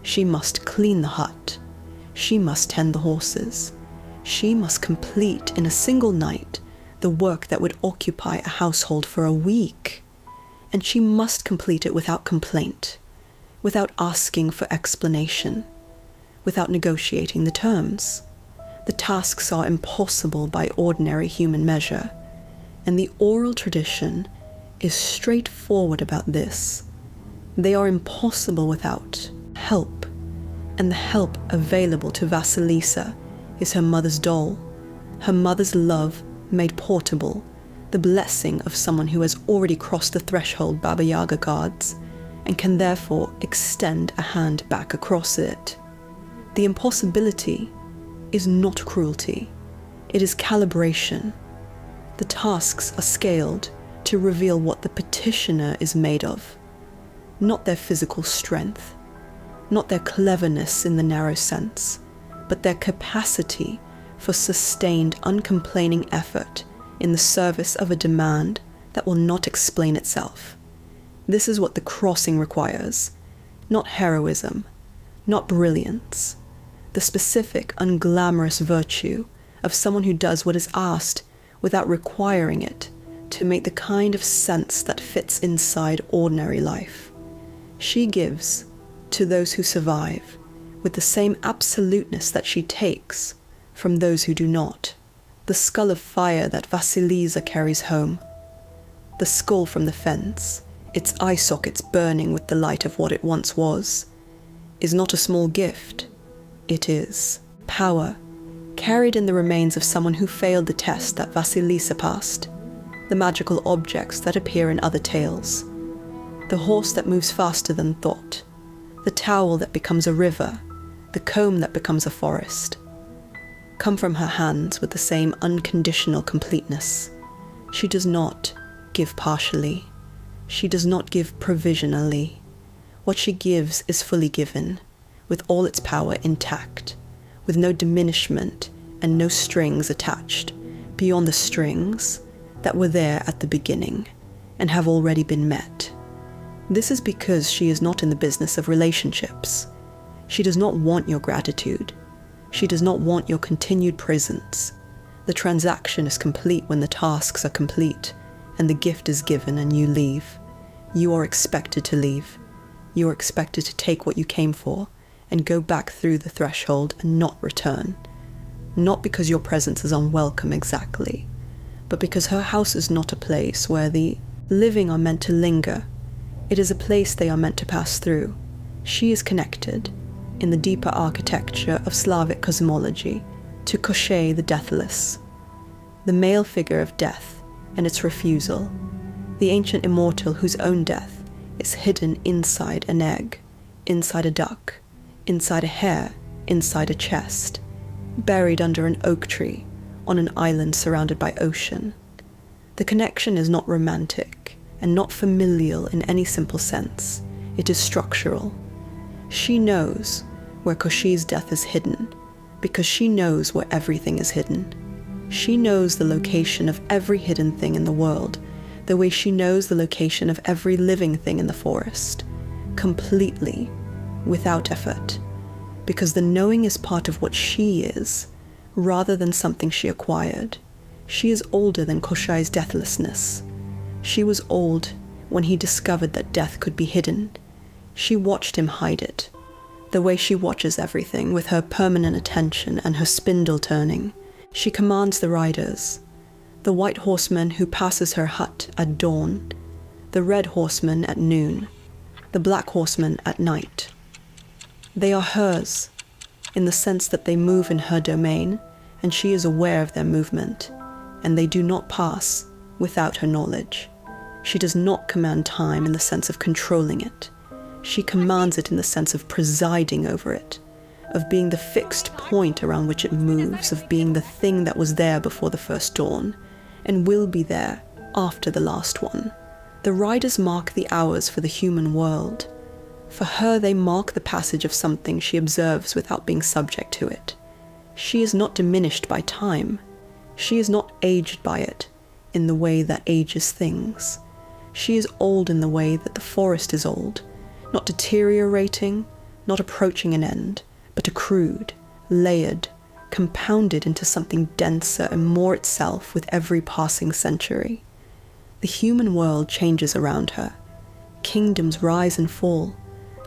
She must clean the hut. She must tend the horses. She must complete in a single night the work that would occupy a household for a week. And she must complete it without complaint, without asking for explanation, without negotiating the terms. The tasks are impossible by ordinary human measure, and the oral tradition is straightforward about this. They are impossible without help, and the help available to Vasilisa is her mother's doll, her mother's love made portable, the blessing of someone who has already crossed the threshold Baba Yaga guards, and can therefore extend a hand back across it. The impossibility is not cruelty, it is calibration. The tasks are scaled to reveal what the petitioner is made of, not their physical strength, not their cleverness in the narrow sense, but their capacity for sustained, uncomplaining effort in the service of a demand that will not explain itself. This is what the crossing requires, not heroism, not brilliance, the specific, unglamorous virtue of someone who does what is asked without requiring it to make the kind of sense that fits inside ordinary life. She gives to those who survive with the same absoluteness that she takes from those who do not. The skull of fire that Vasilisa carries home, the skull from the fence, its eye sockets burning with the light of what it once was, is not a small gift. It is power, carried in the remains of someone who failed the test that Vasilisa passed, the magical objects that appear in other tales, the horse that moves faster than thought, the towel that becomes a river, the comb that becomes a forest, come from her hands with the same unconditional completeness. She does not give partially. She does not give provisionally. What she gives is fully given, with all its power intact, with no diminishment and no strings attached beyond the strings that were there at the beginning and have already been met. This is because she is not in the business of relationships. She does not want your gratitude. She does not want your continued presence. The transaction is complete when the tasks are complete and the gift is given and you leave. You are expected to leave. You are expected to take what you came for and go back through the threshold and not return. Not because your presence is unwelcome exactly, but because her house is not a place where the living are meant to linger. It is a place they are meant to pass through. She is connected, in the deeper architecture of Slavic cosmology, to Koschei the deathless, the male figure of death and its refusal, the ancient immortal whose own death is hidden inside an egg, inside a duck, inside a hare, inside a chest, buried under an oak tree on an island surrounded by ocean. The connection is not romantic and not familial in any simple sense. It is structural. She knows where Koschei's death is hidden because she knows where everything is hidden. She knows the location of every hidden thing in the world, the way she knows the location of every living thing in the forest, completely, without effort, because the knowing is part of what she is, rather than something she acquired. She is older than Koschei's deathlessness. She was old when he discovered that death could be hidden. She watched him hide it, the way she watches everything with her permanent attention and her spindle turning. She commands the riders, the white horseman who passes her hut at dawn, the red horseman at noon, the black horseman at night. They are hers, in the sense that they move in her domain, and she is aware of their movement, and they do not pass without her knowledge. She does not command time in the sense of controlling it. She commands it in the sense of presiding over it, of being the fixed point around which it moves, of being the thing that was there before the first dawn, and will be there after the last one. The riders mark the hours for the human world. For her, they mark the passage of something she observes without being subject to it. She is not diminished by time. She is not aged by it in the way that ages things. She is old in the way that the forest is old, not deteriorating, not approaching an end, but accrued, layered, compounded into something denser and more itself with every passing century. The human world changes around her. Kingdoms rise and fall,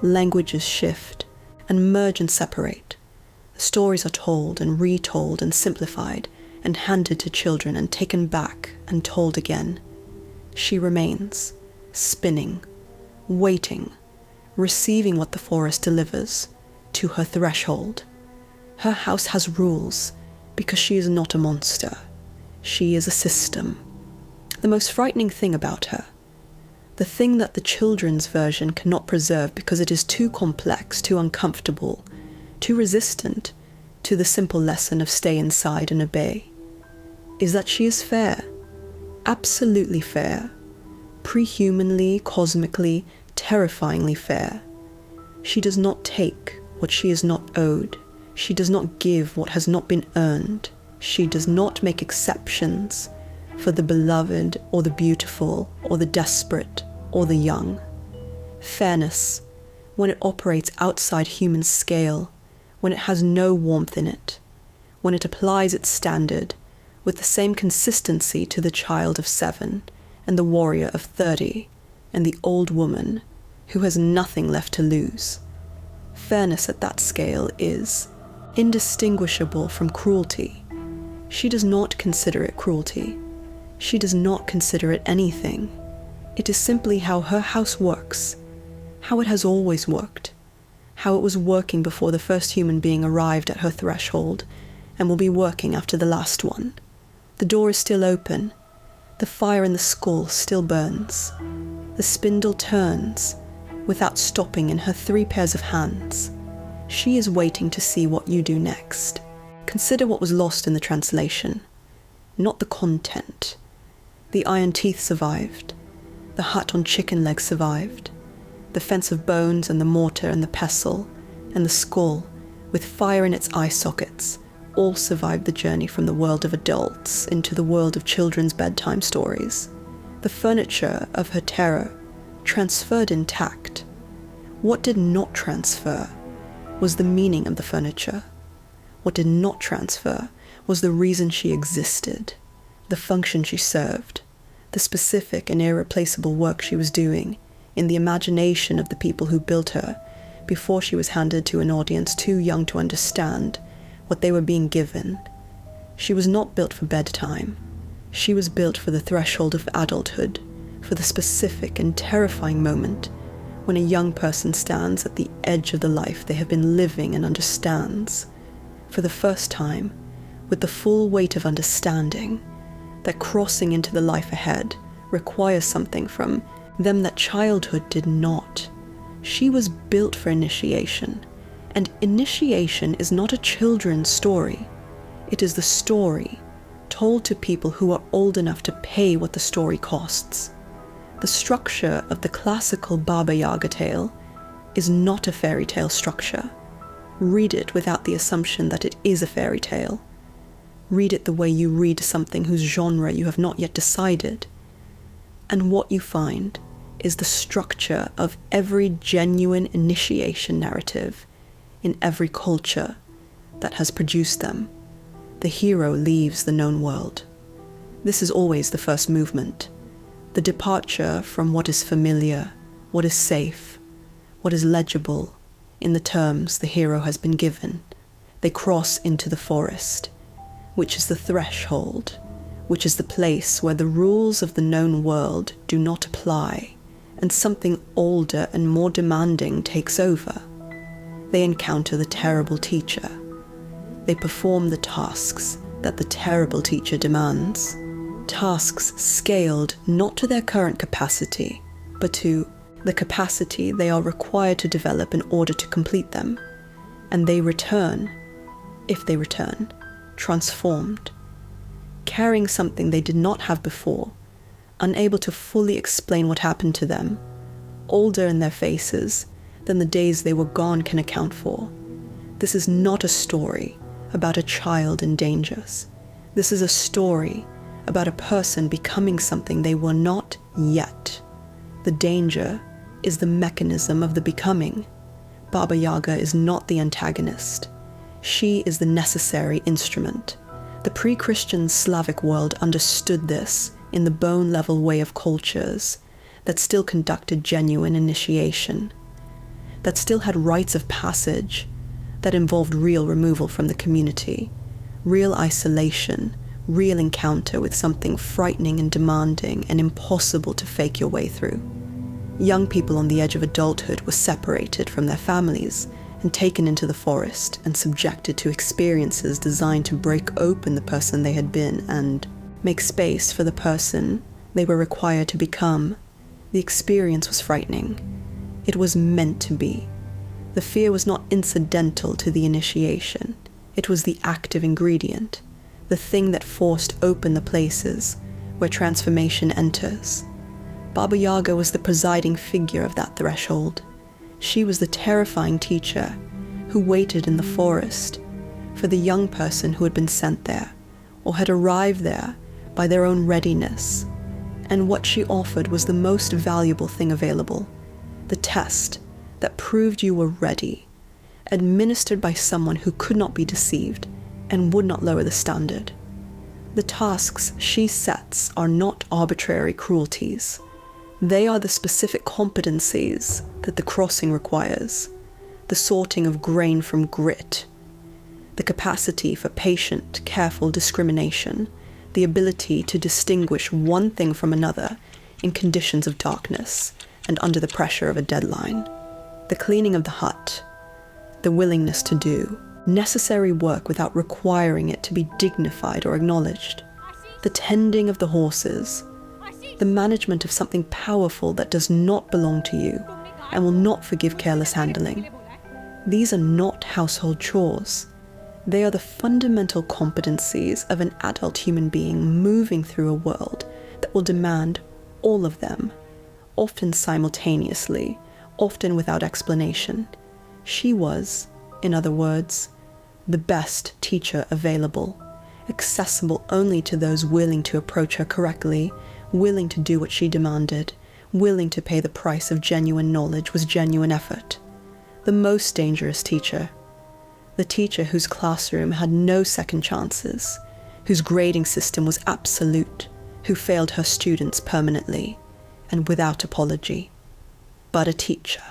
languages shift, and merge and separate. The stories are told and retold and simplified, and handed to children and taken back and told again. She remains, spinning, waiting, receiving what the forest delivers, to her threshold. Her house has rules, because she is not a monster. She is a system. The most frightening thing about her, the thing that the children's version cannot preserve because it is too complex, too uncomfortable, too resistant to the simple lesson of stay inside and obey, is that she is fair, absolutely fair, pre-humanly, cosmically, terrifyingly fair. She does not take what she is not owed. She does not give what has not been earned. She does not make exceptions for the beloved or the beautiful or the desperate or the young. Fairness, when it operates outside human scale, when it has no warmth in it, when it applies its standard with the same consistency to the child of 7 and the warrior of 30 and the old woman who has nothing left to lose. Fairness at that scale is indistinguishable from cruelty. She does not consider it cruelty. She does not consider it anything. It is simply how her house works, how it has always worked, how it was working before the first human being arrived at her threshold and will be working after the last one. The door is still open. The fire in the skull still burns. The spindle turns without stopping in her 3 pairs of hands. She is waiting to see what you do next. Consider what was lost in the translation, not the content. The iron teeth survived. The hut on chicken legs survived. The fence of bones and the mortar and the pestle and the skull with fire in its eye sockets all survived the journey from the world of adults into the world of children's bedtime stories. The furniture of her terror transferred intact. What did not transfer was the meaning of the furniture. What did not transfer was the reason she existed, the function she served, the specific and irreplaceable work she was doing in the imagination of the people who built her, before she was handed to an audience too young to understand what they were being given. She was not built for bedtime. She was built for the threshold of adulthood, for the specific and terrifying moment when a young person stands at the edge of the life they have been living and understands, for the first time, with the full weight of understanding that crossing into the life ahead requires something from them that childhood did not. She was built for initiation, and initiation is not a children's story. It is the story told to people who are old enough to pay what the story costs. The structure of the classical Baba Yaga tale is not a fairy tale structure. Read it without the assumption that it is a fairy tale. Read it the way you read something whose genre you have not yet decided. And what you find is the structure of every genuine initiation narrative in every culture that has produced them. The hero leaves the known world. This is always the first movement, the departure from what is familiar, what is safe, what is legible in the terms the hero has been given. They cross into the forest, which is the threshold, which is the place where the rules of the known world do not apply, and something older and more demanding takes over. They encounter the terrible teacher. They perform the tasks that the terrible teacher demands. Tasks scaled not to their current capacity, but to the capacity they are required to develop in order to complete them. And they return, if they return, transformed, carrying something they did not have before, unable to fully explain what happened to them, older in their faces than the days they were gone can account for. This is not a story about a child in dangers. This is a story about a person becoming something they were not yet. The danger is the mechanism of the becoming. Baba Yaga is not the antagonist. She is the necessary instrument. The pre-Christian Slavic world understood this in the bone-level way of cultures that still conducted genuine initiation, that still had rites of passage, that involved real removal from the community, real isolation, real encounter with something frightening and demanding and impossible to fake your way through. Young people on the edge of adulthood were separated from their families and taken into the forest and subjected to experiences designed to break open the person they had been and make space for the person they were required to become. The experience was frightening. It was meant to be. The fear was not incidental to the initiation. It was the active ingredient, the thing that forced open the places where transformation enters. Baba Yaga was the presiding figure of that threshold. She was the terrifying teacher who waited in the forest for the young person who had been sent there or had arrived there by their own readiness. And what she offered was the most valuable thing available, the test that proved you were ready, administered by someone who could not be deceived and would not lower the standard. The tasks she sets are not arbitrary cruelties. They are the specific competencies that the crossing requires, the sorting of grain from grit, the capacity for patient, careful discrimination, the ability to distinguish one thing from another in conditions of darkness and under the pressure of a deadline. The cleaning of the hut, the willingness to do necessary work without requiring it to be dignified or acknowledged, the tending of the horses, the management of something powerful that does not belong to you and will not forgive careless handling. These are not household chores. They are the fundamental competencies of an adult human being moving through a world that will demand all of them, often simultaneously, often without explanation. She was, in other words, the best teacher available, accessible only to those willing to approach her correctly, willing to do what she demanded, willing to pay the price of genuine knowledge with genuine effort. The most dangerous teacher, the teacher whose classroom had no second chances, whose grading system was absolute, who failed her students permanently and without apology. But a teacher,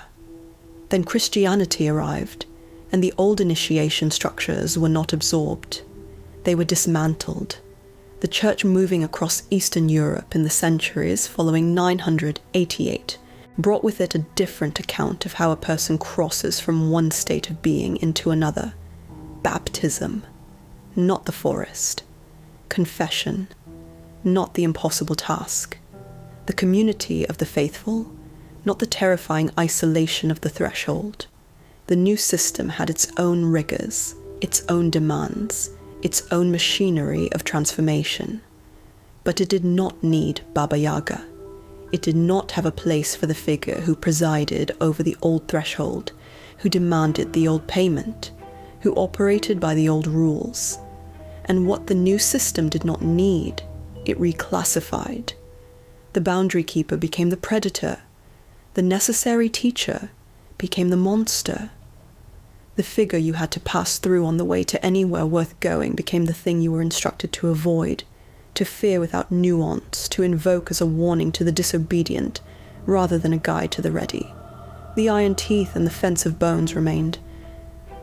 Then Christianity arrived, and the old initiation structures were not absorbed. They were dismantled. The church moving across Eastern Europe in the centuries following 988 brought with it a different account of how a person crosses from one state of being into another. Baptism, not the forest. Confession, not the impossible task. The community of the faithful, not the terrifying isolation of the threshold. The new system had its own rigors, its own demands, its own machinery of transformation. But it did not need Baba Yaga. It did not have a place for the figure who presided over the old threshold, who demanded the old payment, who operated by the old rules. And what the new system did not need, it reclassified. The boundary keeper became the predator. The necessary teacher became the monster. The figure you had to pass through on the way to anywhere worth going became the thing you were instructed to avoid, to fear without nuance, to invoke as a warning to the disobedient, rather than a guide to the ready. The iron teeth and the fence of bones remained.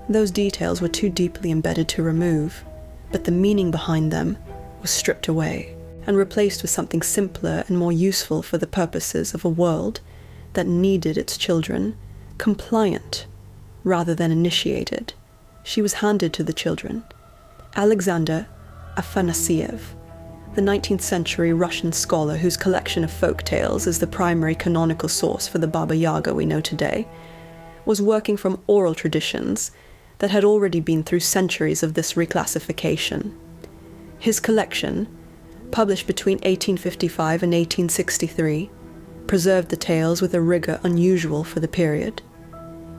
Those details were too deeply embedded to remove, but the meaning behind them was stripped away and replaced with something simpler and more useful for the purposes of a world that needed its children compliant rather than initiated. She was handed to the children. Alexander Afanasiev, the 19th century Russian scholar whose collection of folk tales is the primary canonical source for the Baba Yaga we know today, was working from oral traditions that had already been through centuries of this reclassification. His collection, published between 1855 and 1863, preserved the tales with a rigor unusual for the period.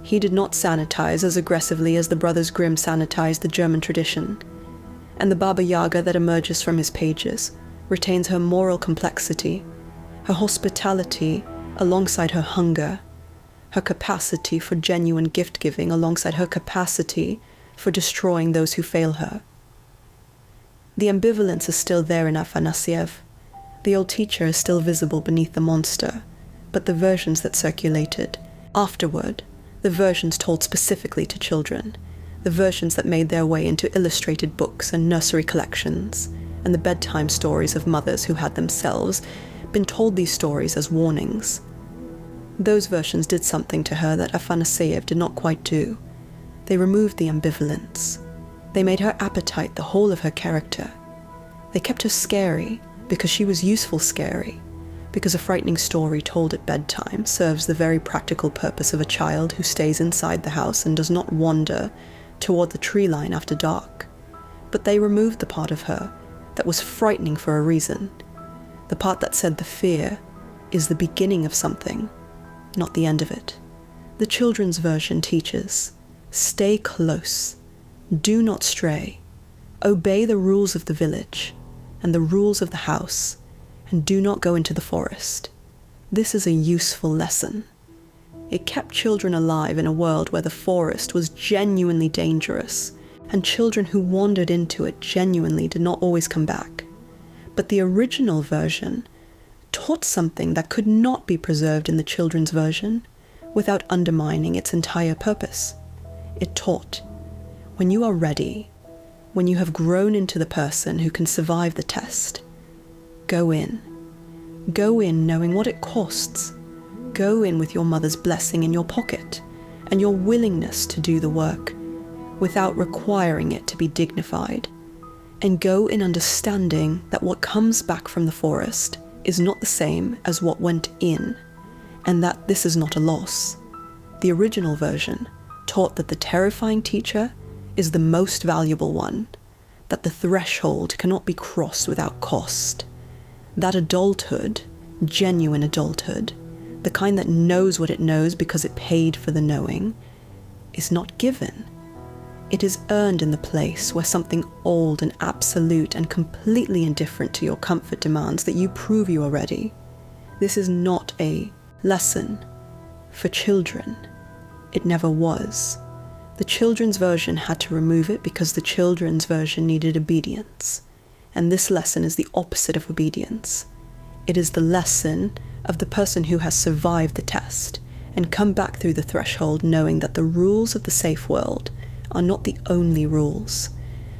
He did not sanitize as aggressively as the Brothers Grimm sanitized the German tradition, and the Baba Yaga that emerges from his pages retains her moral complexity, her hospitality alongside her hunger, her capacity for genuine gift-giving alongside her capacity for destroying those who fail her. The ambivalence is still there in Afanasiev. The old teacher is still visible beneath the monster, but the versions that circulated afterward, the versions told specifically to children, the versions that made their way into illustrated books and nursery collections, and the bedtime stories of mothers who had themselves been told these stories as warnings. Those versions did something to her that Afanasiev did not quite do. They removed the ambivalence. They made her appetite the whole of her character. They kept her scary because she was useful scary, because a frightening story told at bedtime serves the very practical purpose of a child who stays inside the house and does not wander toward the tree line after dark. But they removed the part of her that was frightening for a reason, the part that said the fear is the beginning of something, not the end of it. The children's version teaches, stay close, do not stray, obey the rules of the village and the rules of the house, and do not go into the forest. This is a useful lesson. It kept children alive in a world where the forest was genuinely dangerous, and children who wandered into it genuinely did not always come back. But the original version taught something that could not be preserved in the children's version without undermining its entire purpose. It taught, when you are ready, when you have grown into the person who can survive the test, go in. Go in knowing what it costs. Go in with your mother's blessing in your pocket and your willingness to do the work without requiring it to be dignified. And go in understanding that what comes back from the forest is not the same as what went in, and that this is not a loss. The original version taught that the terrifying teacher is the most valuable one, that the threshold cannot be crossed without cost, that adulthood, genuine adulthood, the kind that knows what it knows because it paid for the knowing, is not given. It is earned in the place where something old and absolute and completely indifferent to your comfort demands that you prove you are ready. This is not a lesson for children. It never was. The children's version had to remove it because the children's version needed obedience. And this lesson is the opposite of obedience. It is the lesson of the person who has survived the test and come back through the threshold knowing that the rules of the safe world are not the only rules,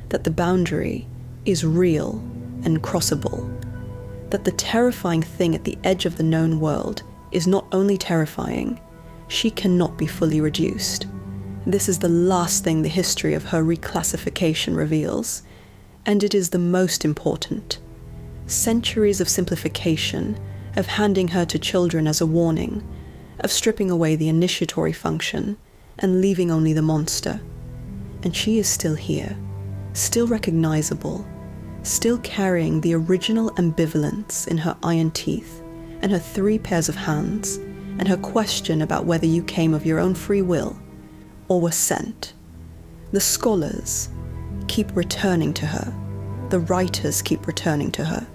that the boundary is real and crossable, that the terrifying thing at the edge of the known world is not only terrifying, she cannot be fully reduced. This is the last thing the history of her reclassification reveals, and it is the most important. Centuries of simplification, of handing her to children as a warning, of stripping away the initiatory function and leaving only the monster. And she is still here, still recognizable, still carrying the original ambivalence in her iron teeth and her 3 pairs of hands and her question about whether you came of your own free will or were sent. The scholars keep returning to her. The writers keep returning to her.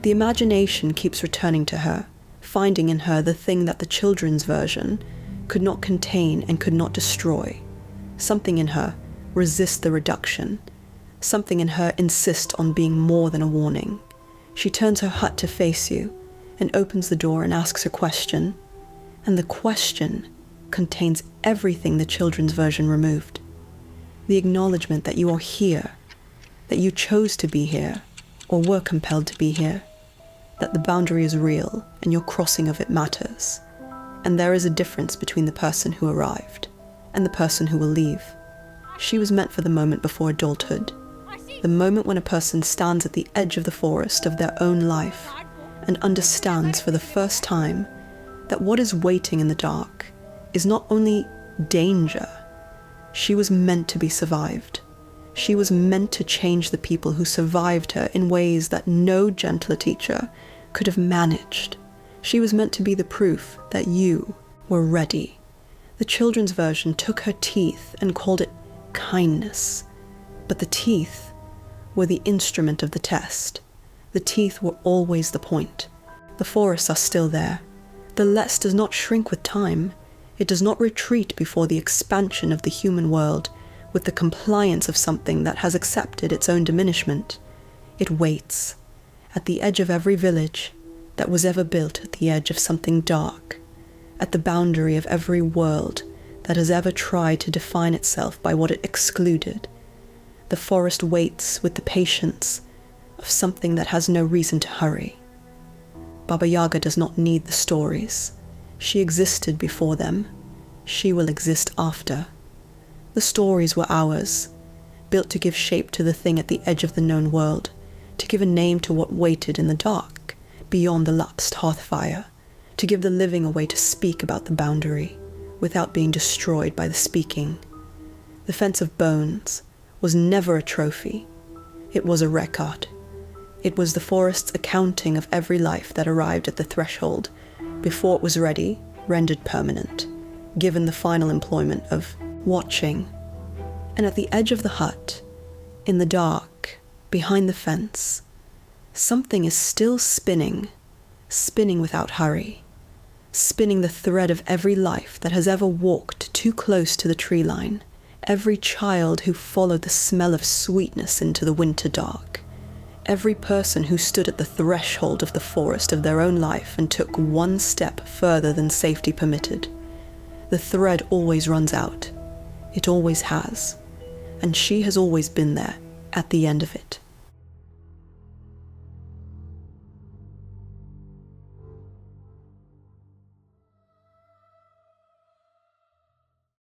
The imagination keeps returning to her, finding in her the thing that the children's version could not contain and could not destroy. Something in her resists the reduction. Something in her insists on being more than a warning. She turns her hut to face you and opens the door and asks a question, and the question contains everything the children's version removed. The acknowledgement that you are here, that you chose to be here, or were compelled to be here, that the boundary is real and your crossing of it matters, and there is a difference between the person who arrived and the person who will leave. She was meant for the moment before adulthood, the moment when a person stands at the edge of the forest of their own life and understands for the first time that what is waiting in the dark is not only danger. She was meant to be survived. She was meant to change the people who survived her in ways that no gentler teacher could have managed. She was meant to be the proof that you were ready. The children's version took her teeth and called it kindness, but the teeth were the instrument of the test. The teeth were always the point. The forests are still there. The less does not shrink with time. It does not retreat before the expansion of the human world with the compliance of something that has accepted its own diminishment. It waits at the edge of every village that was ever built at the edge of something dark, at the boundary of every world that has ever tried to define itself by what it excluded. The forest waits with the patience of something that has no reason to hurry. Baba Yaga does not need the stories. She existed before them. She will exist after. The stories were ours, built to give shape to the thing at the edge of the known world, to give a name to what waited in the dark, beyond the lapsed hearth fire, to give the living a way to speak about the boundary, without being destroyed by the speaking. The fence of bones was never a trophy. It was a record. It was the forest's accounting of every life that arrived at the threshold, before it was ready, rendered permanent, given the final employment of watching. And at the edge of the hut, in the dark, behind the fence, something is still spinning, spinning without hurry, spinning the thread of every life that has ever walked too close to the tree line, every child who followed the smell of sweetness into the winter dark, every person who stood at the threshold of the forest of their own life and took one step further than safety permitted. The thread always runs out. It always has. And she has always been there, at the end of it.